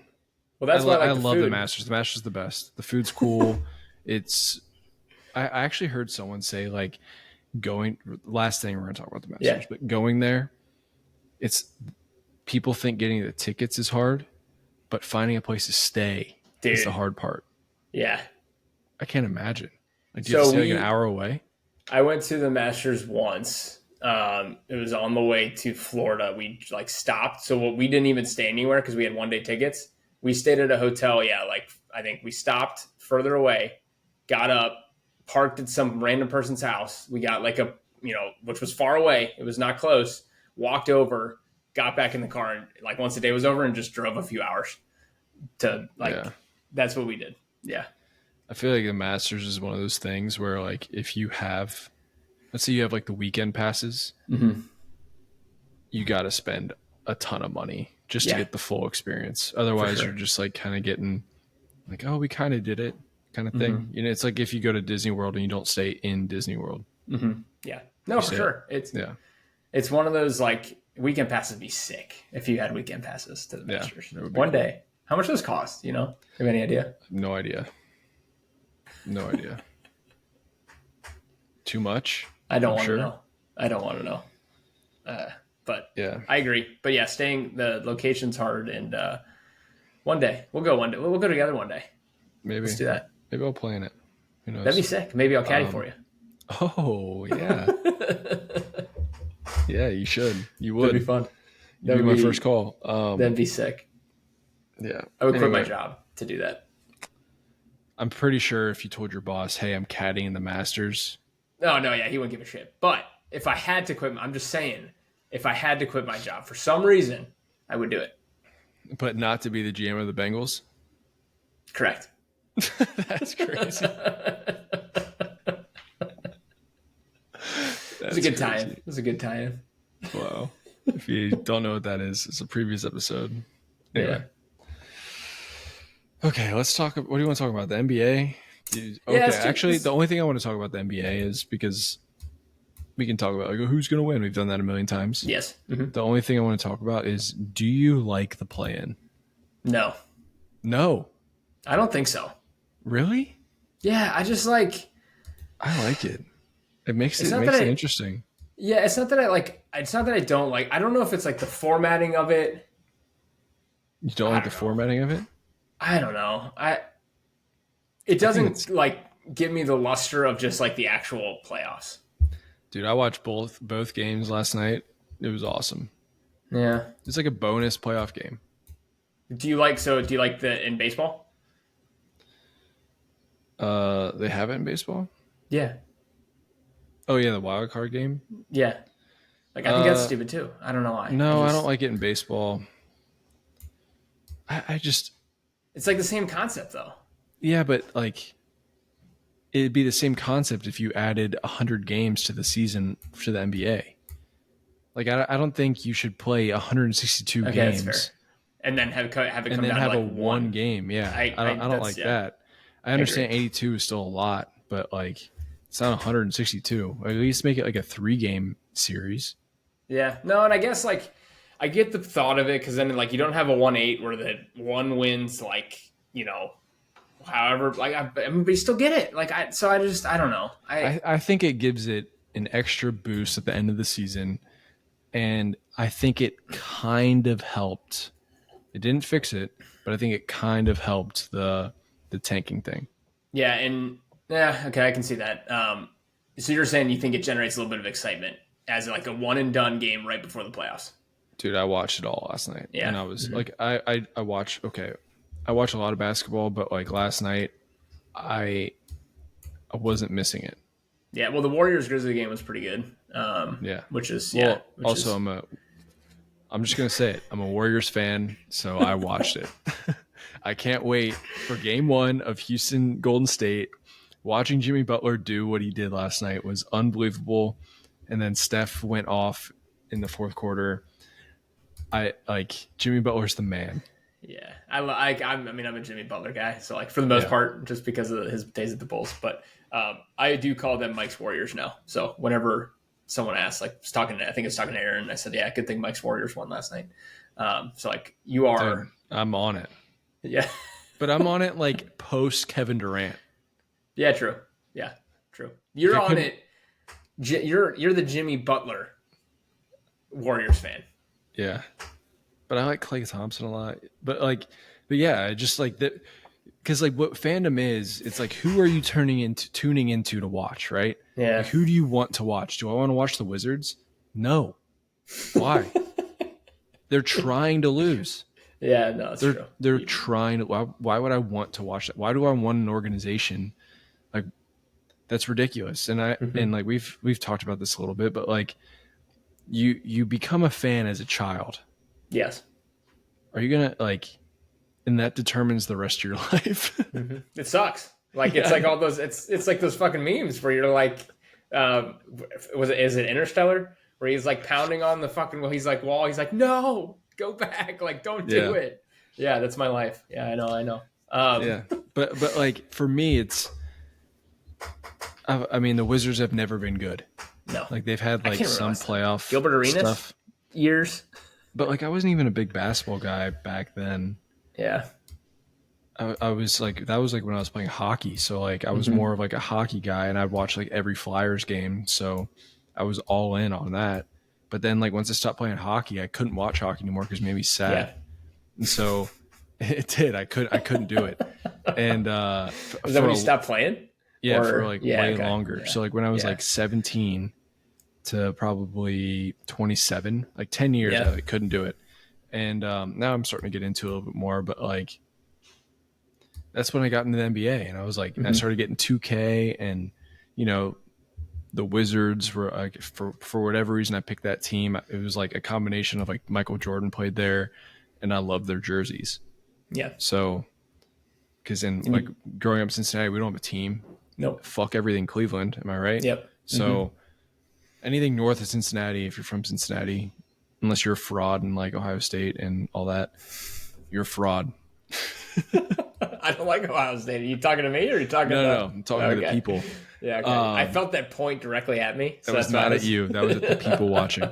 Well, that's why I love the Masters. The Masters is the best. The food's cool. I actually heard someone say like last thing we're going to talk about the Masters, but going there, it's people think getting the tickets is hard, but finding a place to stay is the hard part. Yeah. I can't imagine. Like, do you have to stay like an hour away? I went to the Masters once. It was on the way to Florida. We like stopped. So we didn't even stay anywhere because we had 1-day tickets. We stayed at a hotel. Yeah. Like, I think we stopped further away, got up, parked at some random person's house. We got like which was far away. It was not close. Walked over, got back in the car, and like once the day was over, and just drove a few hours to that's what we did. Yeah. I feel like the Masters is one of those things where like if you have, let's say you have like the weekend passes, you got to spend a ton of money just to get the full experience. Otherwise you're just like kind of getting like, oh, we kind of did it kind of thing. You know, it's like if you go to Disney World and you don't stay in Disney World. Yeah. No, for sure. It's one of those like weekend passes would be sick if you had weekend passes to the Masters. One day. How much does this cost? You know? Have any idea? No idea. Too much? I don't want to know. I don't want to know. But yeah, I agree. But yeah, the location's hard, and one day we'll go. One day we'll go together. One day, maybe. Let's do that. Maybe I'll plan it. Who knows? That'd be sick. Maybe I'll caddy for you. Oh yeah, yeah. You should. You would. That'd be fun. That'd be my first call. That'd be sick. Yeah, I would quit my job to do that. I'm pretty sure if you told your boss, "Hey, I'm caddying the Masters." No, yeah, he wouldn't give a shit. But if I had to quit, I'm just saying, if I had to quit my job for some reason, I would do it. But not to be the GM of the Bengals? Correct. That's crazy. It's a good tie-in. It was a good tie-in. Wow. If you don't know what that is, it's a previous episode. Anyway. Yeah. Okay, let's talk. What do you want to talk about? The NBA? Actually, the only thing I want to talk about the NBA is because we can talk about like who's going to win. We've done that a million times. Yes. The only thing I want to talk about is, do you like the play-in? No. I don't think so. Really? Yeah, I just like. I like it. It makes it interesting. Yeah, it's not that I like. It's not that I don't like. I don't know if it's like the formatting of it. You don't like the formatting of it? I don't know. It doesn't like give me the luster of just like the actual playoffs. Dude, I watched both games last night. It was awesome. Yeah. It's like a bonus playoff game. Do you like the in baseball? They have it in baseball? Yeah. Oh yeah, the wild card game? Yeah. Like I think that's stupid too. I don't know why. No, I don't like it in baseball. I just It's like the same concept though. yeah, but like it'd be the same concept if you added 100 games to the season for the NBA. Like I don't think you should play 162 games. That's fair. And then have it come and down then to have like a one game. Yeah, I don't like that. I understand 82 is still a lot, but like it's not 162. At least make it like a 3-game series. Yeah, no, and I guess like I get the thought of it because then like you don't have a 1-8 where the one wins like however like but you still get it like I don't know. I think it gives it an extra boost at the end of the season, and I think it kind of helped. It didn't fix it, but I think it kind of helped the tanking thing. Yeah, and okay, I can see that. So you're saying you think it generates a little bit of excitement as like a one and done game right before the playoffs? Dude, I watched it all last night. Yeah. And I was like, I watch a lot of basketball, but like last night I wasn't missing it. Yeah, well the Warriors Grizzlies game was pretty good. Yeah. I'm just going to say it. I'm a Warriors fan, so I watched it. I can't wait for game 1 of Houston Golden State. Watching Jimmy Butler do what he did last night was unbelievable. And then Steph went off in the fourth quarter. Jimmy Butler's the man. Yeah. I'm a Jimmy Butler guy. So like for the most part, just because of his days at the Bulls, but I do call them Mike's Warriors now. So whenever someone asked, like I think it's talking to Aaron. I said, yeah, good thing Mike's Warriors won last night. So like you are, dude, I'm on it. Yeah, but I'm on it like post Kevin Durant. Yeah, true. Yeah, true. You're on it. You're the Jimmy Butler Warriors fan. Yeah, but I like Klay Thompson a lot. But yeah, I just like that because like what fandom is, it's like who are you tuning into to watch, right? Yeah. Like, who do you want to watch? Do I want to watch the Wizards? No. Why? They're trying to lose. Yeah, no, that's true. They're trying to. Why would I want to watch that? Why do I want an organization? Like that's ridiculous. And and like we've talked about this a little bit, but like you become a fan as a child. Yes. Are you gonna like? And that determines the rest of your life. It sucks. Like it's like all those. It's like those fucking memes where you're like, is it Interstellar where he's like pounding on the fucking he's like wall. He's like, no, go back. Like don't do it. Yeah, that's my life. Yeah, I know. Yeah, but like for me, it's. I mean, the Wizards have never been good. No, like they've had like some playoff Gilbert Arenas stuff. Years. But like I wasn't even a big basketball guy back then. Yeah. I was like that was like when I was playing hockey. So like I was more of like a hockey guy and I'd watch like every Flyers game. So I was all in on that. But then like once I stopped playing hockey, I couldn't watch hockey anymore because it made me sad. Yeah. And so it did. I couldn't do it. And was that when you stopped playing? Yeah, for like way longer. Yeah. So like when I was like 17 to probably 27, like 10 years, I like, couldn't do it. And now I'm starting to get into it a little bit more, but like that's when I got into the NBA and I was like, and I started getting 2K and, you know, the Wizards were like, for whatever reason, I picked that team. It was like a combination of like Michael Jordan played there and I loved their jerseys. Yeah. So, cause in like growing up in Cincinnati, we don't have a team. Nope. Fuck everything Cleveland. Am I right? Yep. So anything north of Cincinnati, if you're from Cincinnati, unless you're a fraud in like Ohio State and all that, you're a fraud. I don't like Ohio State. Are you talking to me or are you talking No, I'm talking to the people. Yeah, okay. I felt that point directly at me. So that was not at you. That was at the people watching.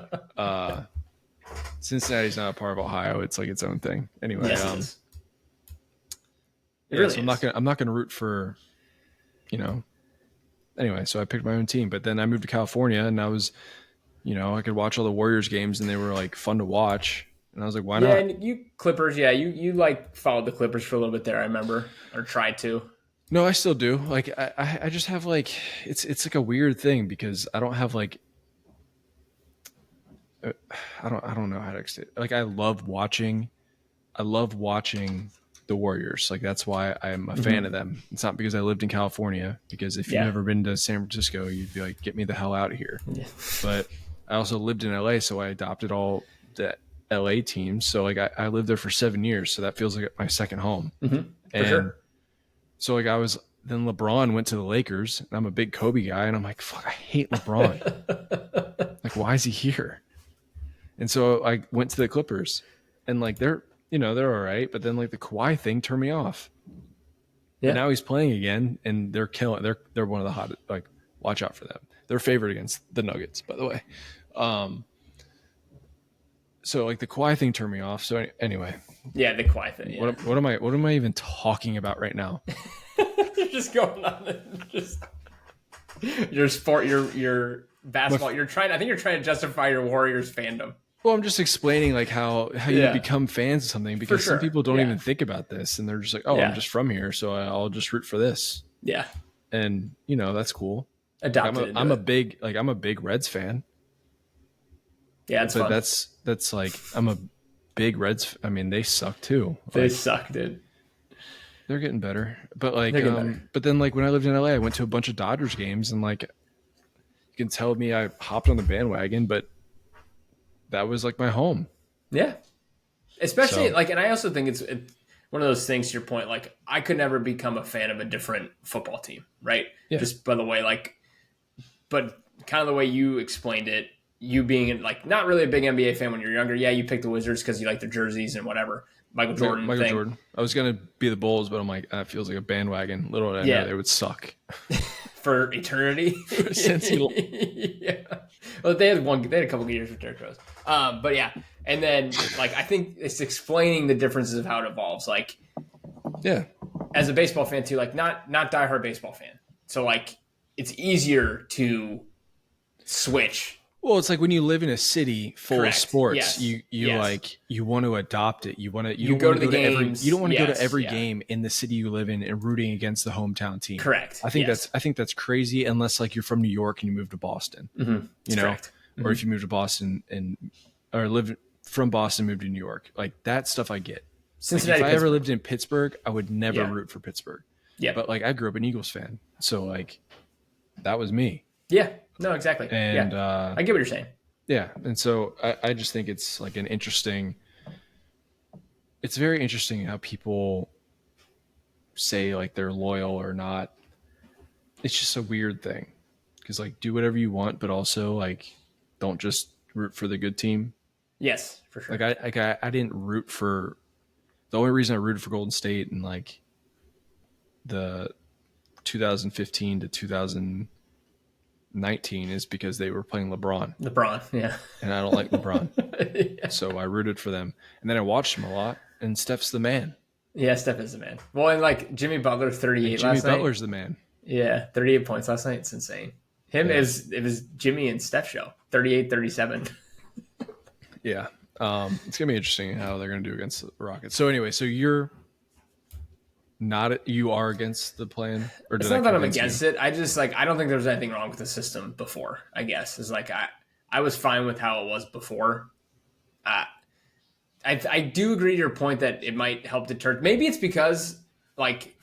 Cincinnati's not a part of Ohio. It's like its own thing. Anyway, yes, it really so I'm not gonna root for, you know. Anyway, so I picked my own team, but then I moved to California and I was, you know, I could watch all the Warriors games and they were like fun to watch. And I was like, why not? Yeah, and you Clippers, you like followed the Clippers for a little bit there, I remember, or tried to. No, I still do. Like I just have like it's like a weird thing because I don't have like I don't know how to explain. Like I love watching the Warriors. Like that's why I'm a fan of them. It's not because I lived in California, because if you've never been to San Francisco, you'd be like, get me the hell out of here. Yeah. But I also lived in LA, so I adopted all the LA teams. So like I lived there for 7 years, so that feels like my second home. And sure. So like then LeBron went to the Lakers, and I'm a big Kobe guy, and I'm like, fuck, I hate LeBron. Like, why is he here? And so I went to the Clippers, and like they're all right, but then like the Kawhi thing turned me off. Yeah. And now he's playing again, and they're killing. They're one of the hottest. Like, watch out for them. They're favored against the Nuggets, by the way. So like the Kawhi thing turned me off. So anyway. Yeah, the Kawhi thing. Yeah. What am I even talking about right now? You're just going on just your sport, your basketball. I think you're trying to justify your Warriors fandom. Well, I'm just explaining like how you become fans of something, because some people don't even think about this, and they're just like, oh, I'm just from here, so I'll just root for this. Yeah. And that's cool. Adopted. I'm a big Reds fan. Yeah, it's fun. That's like, I'm a big Reds. I mean, they suck too. They suck, dude. They're getting better, but like, but then like when I lived in LA, I went to a bunch of Dodgers games, and like, you can tell me I hopped on the bandwagon, but that was like my home. Yeah, especially like, and I also think it's one of those things. To your point, like I could never become a fan of a different football team, right? Yeah. Just by the way, like, but kind of the way you explained it. You being like not really a big NBA fan when you're younger. Yeah, you picked the Wizards because you like their jerseys and whatever. Michael Jordan. I was gonna be the Bulls, but I'm like, that feels like a bandwagon. Little did I know they would suck for eternity. Yeah. Well, they had a couple of years with Derrick Rose. But yeah, and then like I think it's explaining the differences of how it evolves. Like, yeah, as a baseball fan too, like not diehard baseball fan. So like it's easier to switch. Well, it's like when you live in a city full of sports, you want to adopt it. You go to the games. You don't want to go to every game in the city you live in and rooting against the hometown team. Correct. I think that's crazy, unless like you're from New York and you move to Boston. Correct. Or if you move to Boston or live from Boston, move to New York, like that stuff I get. Cincinnati. Like if I ever lived in Pittsburgh, I would never root for Pittsburgh. Yeah. But like I grew up an Eagles fan, so like that was me. Yeah. No, exactly. And I get what you're saying. Yeah. And so I just think it's like it's very interesting how people say like they're loyal or not. It's just a weird thing, because like do whatever you want, but also like don't just root for the good team. Yes, for sure. Like I didn't root for, the only reason I rooted for Golden State in like the 2015 to 2019 is because they were playing LeBron. Yeah. And I don't like LeBron. Yeah. So I rooted for them. And then I watched him a lot, and Steph's the man. Yeah, Steph is the man. Well, and like Jimmy Butler, 38 last night. Jimmy Butler's the man. Yeah, 38 points last night. It's insane. It was Jimmy and Steph show. 38-37. Yeah. It's going to be interesting how they're going to do against the Rockets. So anyway, so you are against the plan? Or it's not that I'm against it. I just like, I don't think there was anything wrong with the system before, I guess. It's like, I was fine with how it was before. I do agree to your point that it might help deter. Maybe it's because like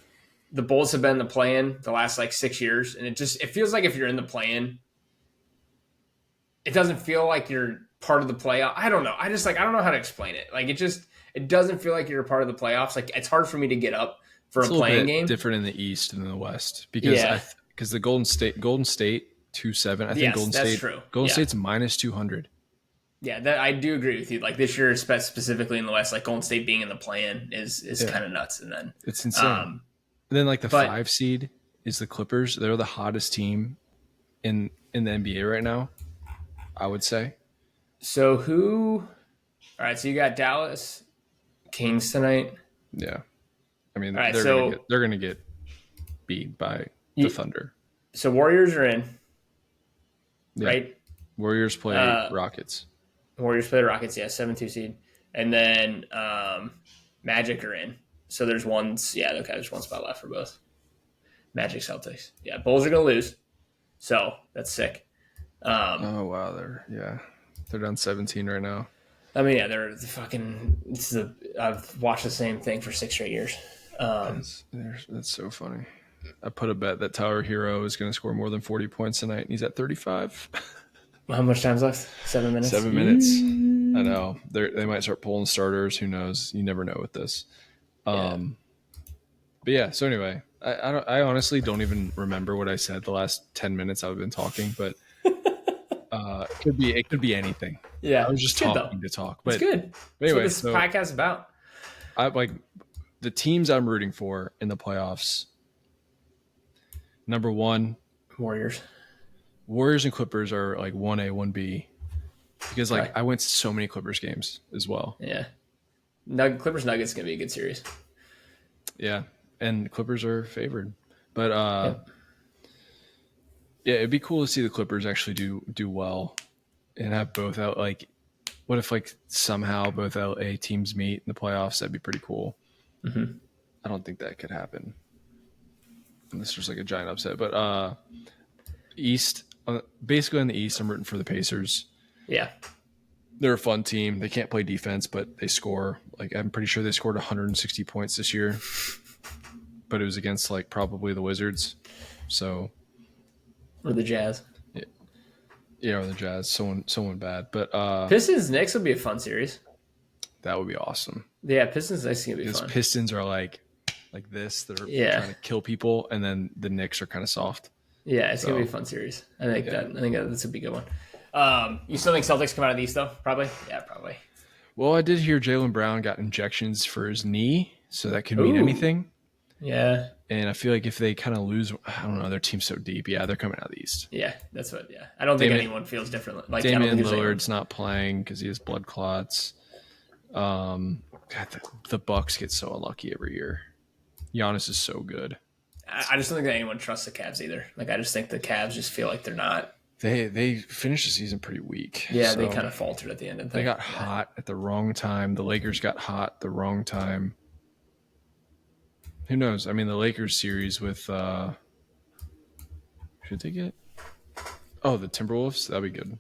the Bulls have been in the play-in the last like 6 years, and it feels like if you're in the play-in, it doesn't feel like you're part of the playoff. I don't know. I don't know how to explain it. Like it doesn't feel like you're a part of the playoffs. Like it's hard for me to get up for a playing game. Different in the East than in the West, because the Golden State 2-7. I think that's true. Golden State's minus 200. Yeah, that I do agree with you. Like this year, specifically in the West, like Golden State being in the play-in is kind of nuts. And then it's insane. And then like the 5 seed is the Clippers. They're the hottest team in the NBA right now, I would say. So all right, so you got Dallas Kings tonight. Yeah. I mean, they're going to get beat by the Thunder. So Warriors are in, right? Warriors play Rockets. Warriors play the Rockets, 7-2 seed. And then Magic are in. So there's one spot left for both. Magic Celtics. Yeah, Bulls are going to lose. So that's sick. Oh, wow. They're down 17 right now. I mean, yeah, they're the fucking. I've watched the same thing for 6 straight years. That's so funny. I put a bet that Tyler Hero is going to score more than 40 points tonight, and he's at 35. How much time's left? 7 minutes. 7 minutes. I know they might start pulling starters. Who knows? You never know with this. But yeah. So anyway, I honestly don't even remember what I said the last 10 minutes I've been talking, but it could be anything. Yeah, I was just talking to talk. But it's good. But anyway, that's what this podcast is about. I like the teams I'm rooting for in the playoffs. Number 1, Warriors and Clippers are like 1A, 1B. Because I went to so many Clippers games as well. Yeah. Clippers Nuggets is going to be a good series. Yeah. And Clippers are favored. But yeah, it'd be cool to see the Clippers actually do well and have both out. Like, what if somehow both LA teams meet in the playoffs? That'd be pretty cool. Mm-hmm. I don't think that could happen. And this was like a giant upset. But East, basically in the East, I'm rooting for the Pacers. Yeah. They're a fun team. They can't play defense, but they score. I'm pretty sure they scored 160 points this year. But it was against probably the Wizards. So, or the Jazz. Yeah, or the Jazz. Someone bad. But Pistons Knicks will be a fun series. That would be awesome. Yeah, Pistons Knicks is gonna be fun. Pistons are like this. They're trying to kill people, and then the Knicks are kind of soft. Yeah, it's gonna be a fun series. I think that's gonna be a good one. You still think Celtics come out of the East though? Probably. Yeah, probably. Well, I did hear Jaylen Brown got injections for his knee, so that could mean anything. Yeah. And I feel like if they kind of lose, I don't know, their team's so deep. Yeah, they're coming out of the East. Yeah, that's what. Yeah, I don't think anyone feels differently. Damian Lillard's not playing because he has blood clots. God, the Bucks get so unlucky every year. Giannis is so good. I just don't think that anyone trusts the Cavs either. I just think the Cavs just feel like they're not. They finished the season pretty weak. Yeah, so they kind of faltered at the end. They got hot at the wrong time. The Lakers got hot at the wrong time. Who knows? I mean, the Lakers series with should they get? Oh, the Timberwolves. That'd be good.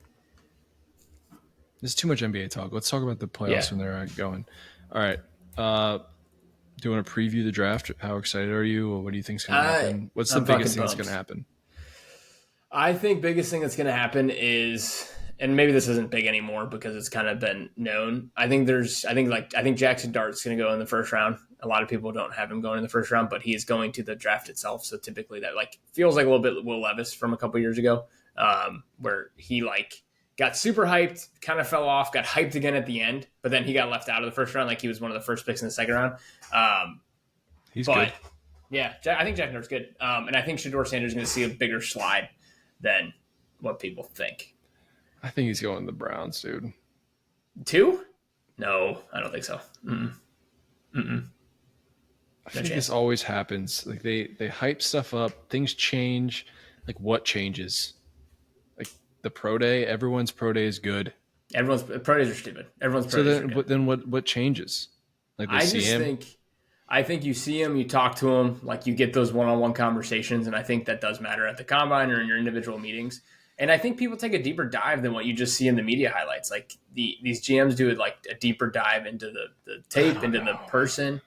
There's too much NBA talk. Let's talk about the playoffs when they're going. All right. Do you want to preview the draft? How excited are you? Or what do you think's going to happen? What's the biggest thing that's going to happen? I think biggest thing that's going to happen is, and maybe this isn't big anymore because it's kind of been known. I think Jackson Dart's going to go in the first round. A lot of people don't have him going in the first round, but he is going to the draft itself. So typically that feels like a little bit Will Levis from a couple years ago, where he got super hyped, kind of fell off, got hyped again at the end, but then he got left out of the first round. He was one of the first picks in the second round. He's good. Yeah, I think Jackson Dart's good. And I think Shedeur Sanders is going to see a bigger slide than what people think. I think he's going to the Browns, dude. 2? No, I don't think so. I think this always happens. They hype stuff up, things change. What changes? The pro day, everyone's pro day is good. Everyone's pro days are stupid. Everyone's pro days are good. But then what changes? I think you see him, you talk to him, you get those one-on-one conversations, and I think that does matter at the combine or in your individual meetings. And I think people take a deeper dive than what you just see in the media highlights. These GMs do a deeper dive into the tape, into the person.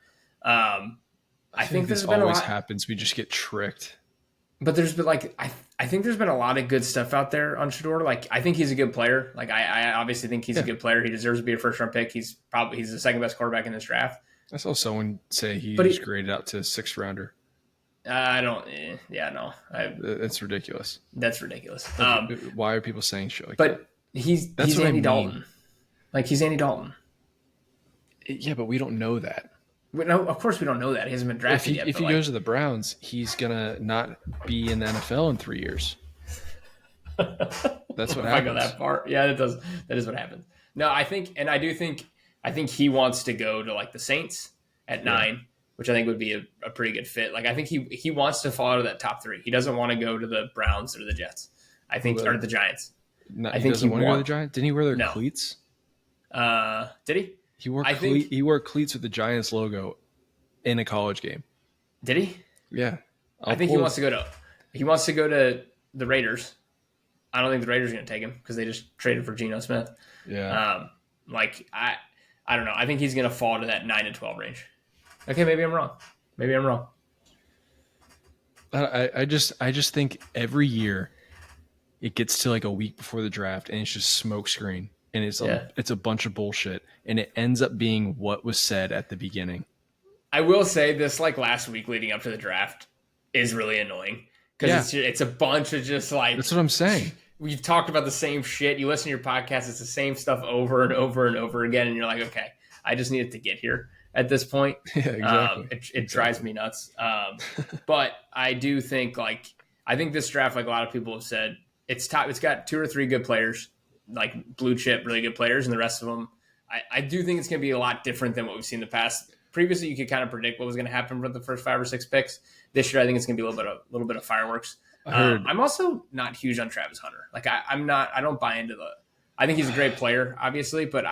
I think this always happens. We just get tricked. But there's been I think there's been a lot of good stuff out there on Shedeur. I think he's a good player. I obviously think he's a good player. He deserves to be a first round pick. He's the second best quarterback in this draft. I saw someone say he's graded out to 6th rounder. I don't. No. That's ridiculous. That's ridiculous. Why are people saying shit like that? But he's Andy Dalton. He's Andy Dalton. Yeah, but we don't know that. No, of course we don't know that. He hasn't been drafted yet. If he goes to the Browns, he's gonna not be in the NFL in 3 years. That's what happens. I go that far. Yeah, that is what happens. No, I think he wants to go to the Saints at 9, which I think would be a pretty good fit. I think he wants to fall out of that top 3. He doesn't want to go to the Browns or the Jets. I think or the Giants. No, I think he doesn't want to go to the Giants. Didn't he wear their cleats? Did he? He wore cleats with the Giants logo in a college game. Did he? Yeah. I think he wants to go to the Raiders. I don't think the Raiders are going to take him because they just traded for Geno Smith. Yeah. I don't know. I think he's going to fall to that 9 to 12 range. Okay, maybe I'm wrong. I just think every year it gets to like a week before the draft and it's just smoke screen and it's a bunch of bullshit and it ends up being what was said at the beginning. I will say this, like last week leading up to the draft is really annoying because it's a bunch of just like, that's what I'm saying. We've talked about the same shit. You listen to your podcast, it's the same stuff over and over and over again. And you're like, okay, I just needed to get here at this point. Yeah, exactly. It drives me nuts. But I do think I think this draft, like a lot of people have said, it's got 2 or 3 good players, like blue chip, really good players. And the rest of them, I do think it's going to be a lot different than what we've seen in the past. Previously, you could kind of predict what was going to happen for the first 5 or 6 picks. This year, I think it's going to be a little bit of fireworks. I'm also not huge on Travis Hunter. Like I don't buy into I think he's a great player, obviously, but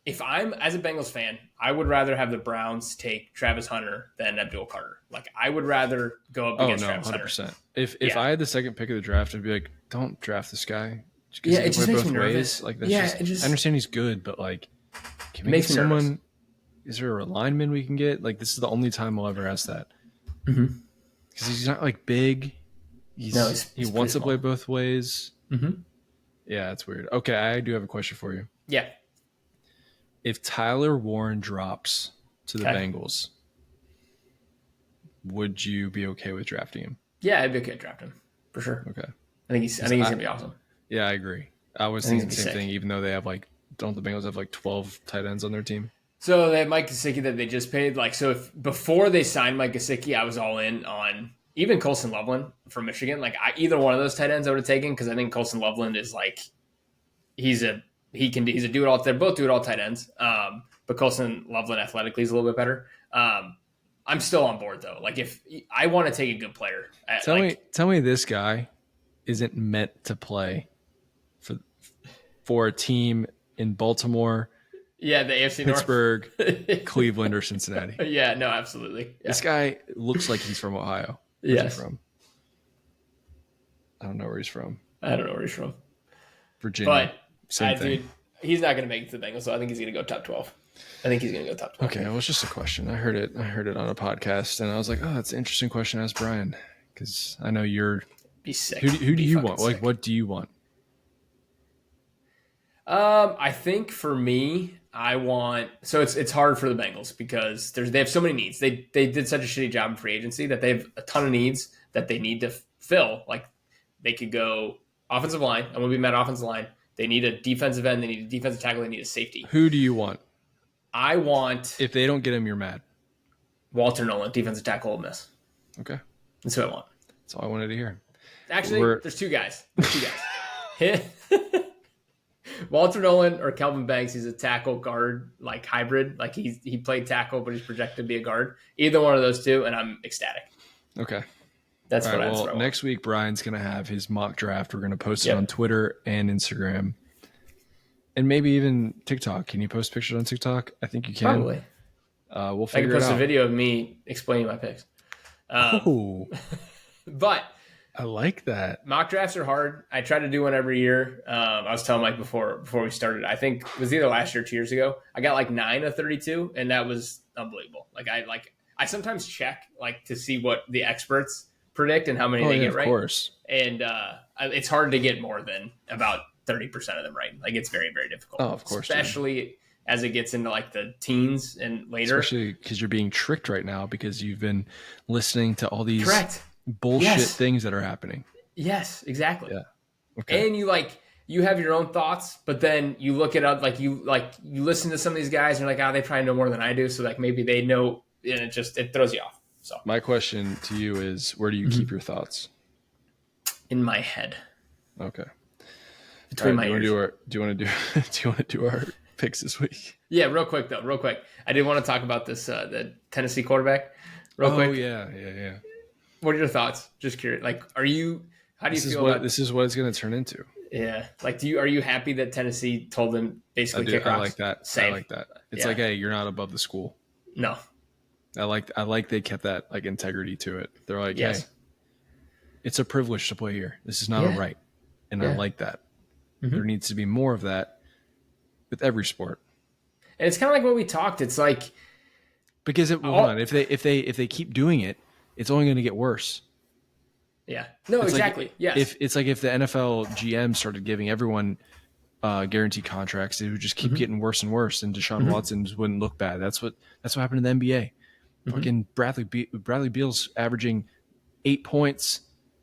if I'm as a Bengals fan, I would rather have the Browns take Travis Hunter than Abdul Carter. Like I would rather go up against Travis 100%. Hunter. If I had the second pick of the draft, I'd be like, don't draft this guy. It just makes me nervous. Like that's I understand he's good, but like, can we get someone? Nervous. Is there a lineman we can get? Like this is the only time I'll ever ask that. Mm-hmm. Because he's not like big. He wants to play both ways. Mm-hmm. Yeah, it's weird. Okay, I do have a question for you. Yeah. If Tyler Warren drops to the Bengals, would you be okay with drafting him? Yeah, I'd be okay to draft him for sure. Okay. I think he's gonna be awesome. Yeah, I agree. I was thinking the same thing. Even though they have don't the Bengals have 12 tight ends on their team? So they have Mike Gesicki that they just paid. If before they signed Mike Gesicki, I was all in on even Colson Loveland from Michigan. Either one of those tight ends I would have taken because I think Colson Loveland is he's a do it all. They're both do it all tight ends. But Colson Loveland athletically is a little bit better. I'm still on board though. If I want to take a good player, tell me this guy isn't meant to play for a team in Baltimore. Yeah, the AFC Pittsburgh, North. Cleveland, or Cincinnati. Yeah, no, absolutely. Yeah. This guy looks like he's from Ohio. Where's he from? I don't know where he's from. Virginia. But same thing. Dude, he's not going to make it to the Bengals, so I think he's going to go top 12. Okay, well, it's just a question. I heard it on a podcast, and I was like, oh, that's an interesting question to ask Brian, because I know you're... Be sick. Who do you want? Sick. What do you want? I think for me, I want. So it's hard for the Bengals because they have so many needs. They did such a shitty job in free agency that they have a ton of needs that they need to fill. They could go offensive line. I'm gonna be mad offensive line. They need a defensive end. They need a defensive tackle. They need a safety. Who do you want? I want. If they don't get him, you're mad. Walter Nolan, defensive tackle, Ole Miss. Okay, that's who I want. That's all I wanted to hear. Actually, there's two guys. Walter Nolan or Kelvin Banks. He's a tackle guard hybrid. He played tackle, but he's projected to be a guard. Either one of those two, and I'm ecstatic. Okay, that's what I want. Next week, Brian's gonna have his mock draft. We're gonna post it on Twitter and Instagram, and maybe even TikTok. Can you post pictures on TikTok? I think you can. Probably. We'll figure it out. I can post a video of me explaining my picks. But. I like that. Mock drafts are hard. I try to do one every year. I was telling Mike before we started. I think it was either last year or 2 years ago. I got 9 of 32, and that was unbelievable. I sometimes check to see what the experts predict and how many they get right. Of course. And it's hard to get more than about 30% of them right. It's very, very difficult. Oh, of course. Especially as it gets into the teens and later. Especially because you're being tricked right now because you've been listening to all these. Correct. Bullshit things that are happening. Yes, exactly. Yeah. Okay. And you have your own thoughts, but then you look it up, you listen to some of these guys and you're like, they probably know more than I do. So maybe they know, and it throws you off. So my question to you is, where do you keep your thoughts? In my head. Okay. Between my ears. Do you want to do our picks this week? Yeah, real quick. I did want to talk about this the Tennessee quarterback. Real quick. Oh yeah. What are your thoughts? Just curious. How do you feel about this? Is what it's going to turn into. Yeah. Are you happy that Tennessee told them basically kick rocks? I like that. Same. I like that. It's hey, you're not above the school. No. I like they kept that integrity to it. They're yes. Hey, it's a privilege to play here. This is not a right. And I like that. There needs to be more of that with every sport. And it's kind of like what we talked. It's like because hold on, if they keep doing it, it's only going to get worse. Yeah. No, it's exactly. Like, yes. If the NFL GM started giving everyone guaranteed contracts, it would just keep getting worse and worse, and Deshaun Watson's wouldn't look bad. That's what happened in the NBA. Fucking Bradley Beal's averaging 8 points,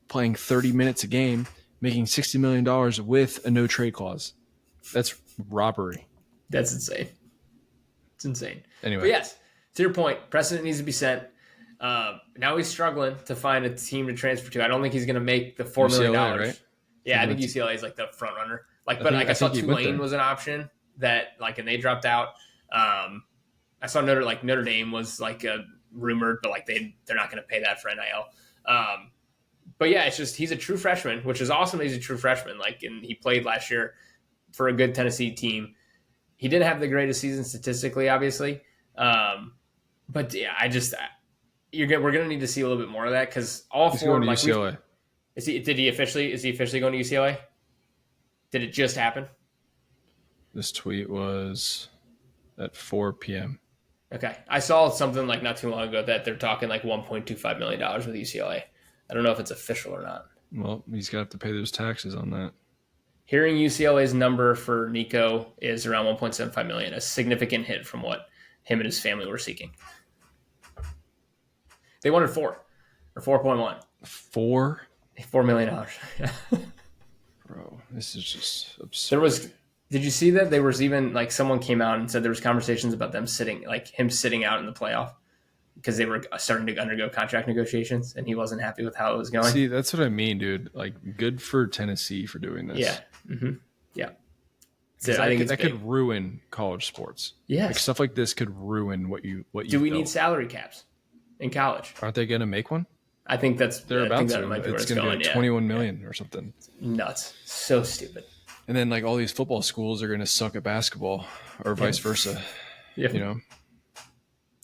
playing 30 minutes a game, making $60 million with a no trade clause. That's robbery. That's insane. It's insane. Anyway. But yes, to your point, precedent needs to be set. Now he's struggling to find a team to transfer to. I don't think he's going to make the $4 million. Right? Yeah, I think UCLA is like the front runner. I saw Tulane was an option that and they dropped out. I saw Notre Dame was rumored, but they're not going to pay that for NIL. But yeah, it's just he's a true freshman, which is awesome. He's a true freshman. And he played last year for a good Tennessee team. He didn't have the greatest season statistically, obviously. But yeah, we're gonna need to see a little bit more of that because all he's four. Going to UCLA. Is he officially going to UCLA? Did it just happen? This tweet was at 4 p.m. Okay, I saw something not too long ago that they're talking $1.25 million with UCLA. I don't know if it's official or not. Well, he's got to pay those taxes on that. Hearing UCLA's number for Nico is around $1.75 million, a significant hit from what him and his family were seeking. They wanted 4 or 4.1. $4 million. Bro, this is just absurd. Did you see that there was even someone came out and said there was conversations about them him sitting out in the playoff because they were starting to undergo contract negotiations and he wasn't happy with how it was going. See, that's what I mean, dude. Good for Tennessee for doing this. Yeah. Mm-hmm. Yeah. So I think that could ruin college sports. Yeah. Stuff like this could ruin what you Do we need salary caps in college? Aren't they going to make one? I think they're about to. Might be it's going to be 21 million or something. Nuts. So stupid. And then all these football schools are going to suck at basketball or vice versa. Yeah.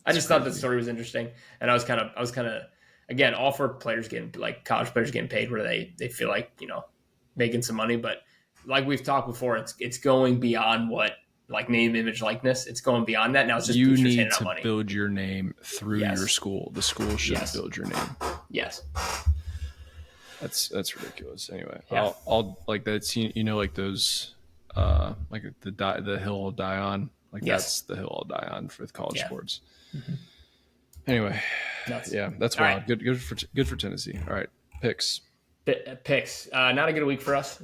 I just thought the story was interesting. And I was kind of, again, all for players getting college players getting paid where they feel making some money. But like we've talked before, it's going beyond what name, image, likeness. It's going beyond that. Now it's just you need to build your name through your school. The school should build your name. Yes. That's ridiculous. Anyway, yeah. I'll that's those the hill I'll die on. That's the hill I'll die on for college sports. Mm-hmm. Anyway, nuts. Yeah, that's wild. Right. Good for Tennessee. All right, picks. Not a good week for us.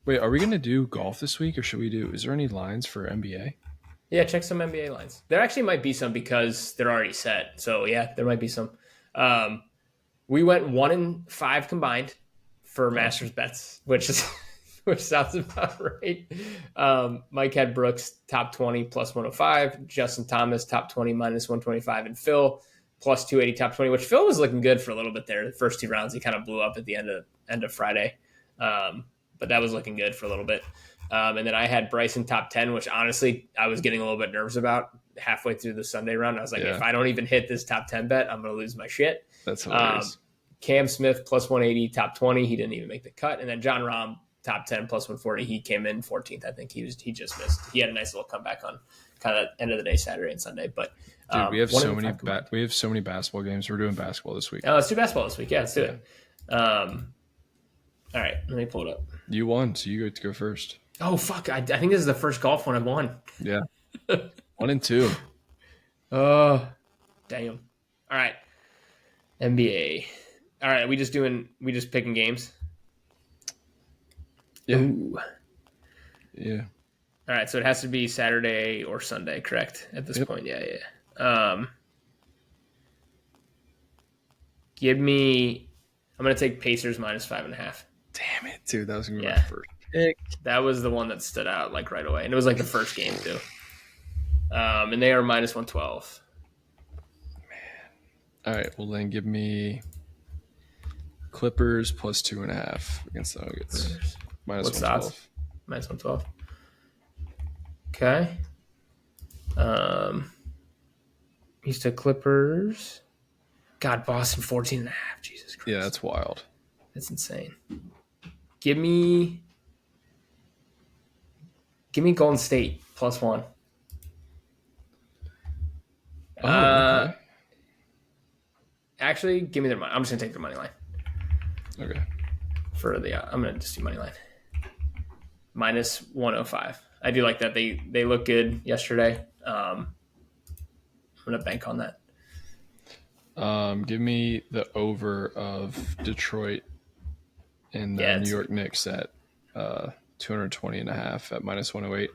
Wait, are we going to do golf this week, or should we do? Is there any lines for NBA? Yeah, check some NBA lines. There actually might be some because they're already set. So yeah, there might be some. We went 1-5 combined for Masters bets, which sounds about right. Mike had Brooks top 20 plus 105, Justin Thomas top 20 minus 125, and Phil plus 280 top 20. Which Phil was looking good for a little bit there. The first 2 rounds he kind of blew up at the end of Friday. But that was looking good for a little bit. And then I had Bryson top 10, which honestly I was getting a little bit nervous about halfway through the Sunday round. I was like, if I don't even hit this top 10 bet, I'm going to lose my shit. That's hilarious. Cam Smith plus 180 top 20. He didn't even make the cut. And then John Rahm top 10 plus 140. He came in 14th. I think he just missed. He had a nice little comeback on kind of end of the day Saturday and Sunday. But dude, we have so many basketball games. We're doing basketball this week. Oh, let's do basketball this week. Yeah, let's do it. All right, let me pull it up. You won, so you get to go first. Oh, fuck. I think this is the first golf one I've won. Yeah. 1 and 2. Oh, damn. All right. NBA. All right, we just picking games? Yeah. Ooh. Yeah. All right, so it has to be Saturday or Sunday, correct? At this point, yeah. Give me... I'm going to take Pacers minus 5.5. Damn it, dude. That was going to be my first pick. That was the one that stood out right away. And it was the first game, too. And they are minus 112. Man. All right, well, then give me Clippers plus 2.5 against the Nuggets. Minus 112. Minus 112. Okay. He's to Clippers. God, Boston 14.5. Jesus Christ. Yeah, that's wild. That's insane. Give me Golden State +1. Okay. Actually, give me their money. I'm just gonna take their money line. Okay. I'm gonna just do money line. -105. I do like that. They look good yesterday. I'm gonna bank on that. Give me the over of Detroit and the New York Knicks at 220.5 at -108.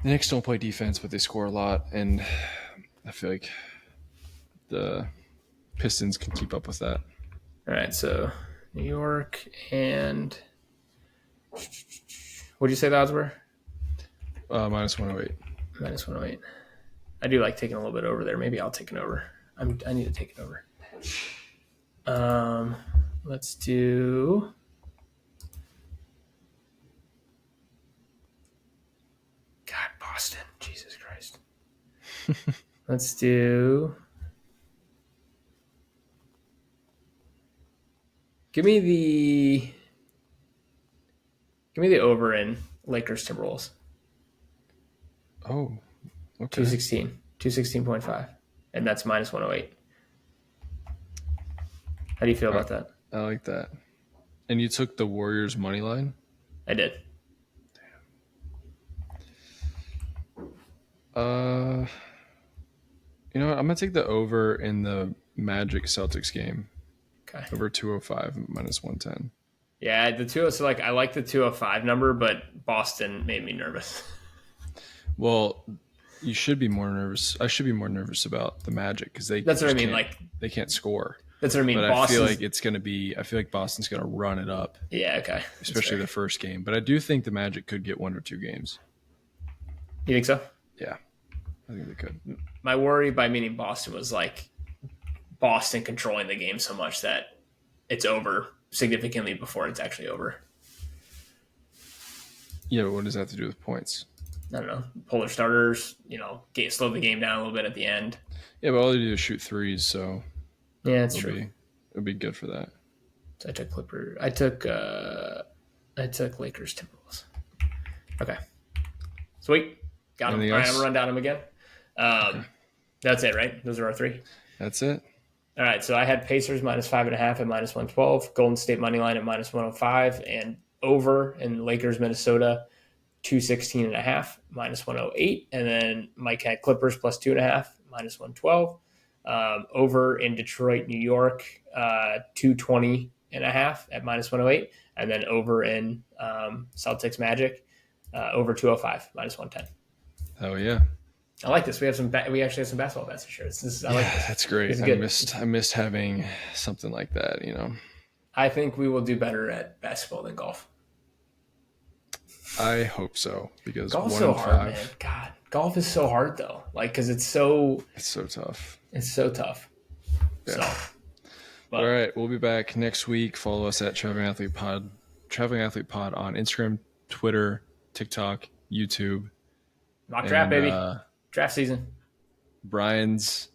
The Knicks don't play defense, but they score a lot, and I feel like the Pistons can keep up with that. All right, so New York and what did you say the odds were? -108. -108. I do like taking a little bit over there. Maybe I'll take an over. I need to take it over. Let's do. God, Boston. Jesus Christ. Let's do. Give me the over in Lakers Timberwolves. Oh, okay. 216.5. And that's -108. How do you feel about that? I like that. And you took the Warriors money line? I did. You know what? I'm gonna take the over in the Magic Celtics game. Okay. Over 205 -110. Yeah, so like I like the 205 number, but Boston made me nervous. Well, you should be more nervous. I should be more nervous about the Magic because that's what I mean. Like they can't score. That's what I mean. But I feel like it's gonna be. I feel like Boston's gonna run it up. Yeah. Okay. Especially the first game, but I do think the Magic could get 1 or 2 games. You think so? Yeah, I think they could. My worry by meaning Boston was like Boston controlling the game so much that it's over significantly before it's actually over. Yeah, but what does that have to do with points? I don't know. Pull their starters, slow the game down a little bit at the end. Yeah, but all they do is shoot threes, so yeah, that's true. It'll be good for that. So I took Lakers Timberwolves. Okay, sweet. Got them. All right, I'm gonna run down them again. Okay. That's it, right? Those are our 3. That's it. All right, so I had Pacers -5.5 at -112, Golden State money line at -105, and over in Lakers Minnesota 216.5 -108, and then Mike had Clippers +2.5 -112. Over in Detroit, New York 220.5 at -108, and then over in Celtics Magic over 205 -110. Oh yeah. I like this. We actually have some basketball bets this year. I like this. That's great. I missed having something like that. I think we will do better at basketball than golf. I hope so because golf's so hard, man. God, golf is so hard though. Like, because it's so tough. It's so tough. Yeah. All right, we'll be back next week. Follow us at Traveling Athlete Pod on Instagram, Twitter, TikTok, YouTube. Mock draft, baby. Draft season. Brian's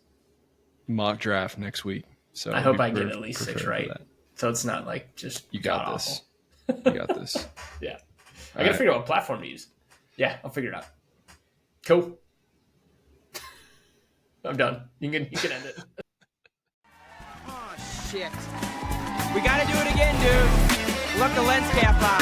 mock draft next week. So I hope I get at least 6 right. So it's not like just you got this. You got this. Yeah. I gotta figure out what platform to use. Yeah, I'll figure it out. Cool. I'm done. You can end it. Oh shit. We gotta do it again, dude. Look, the lens cap out.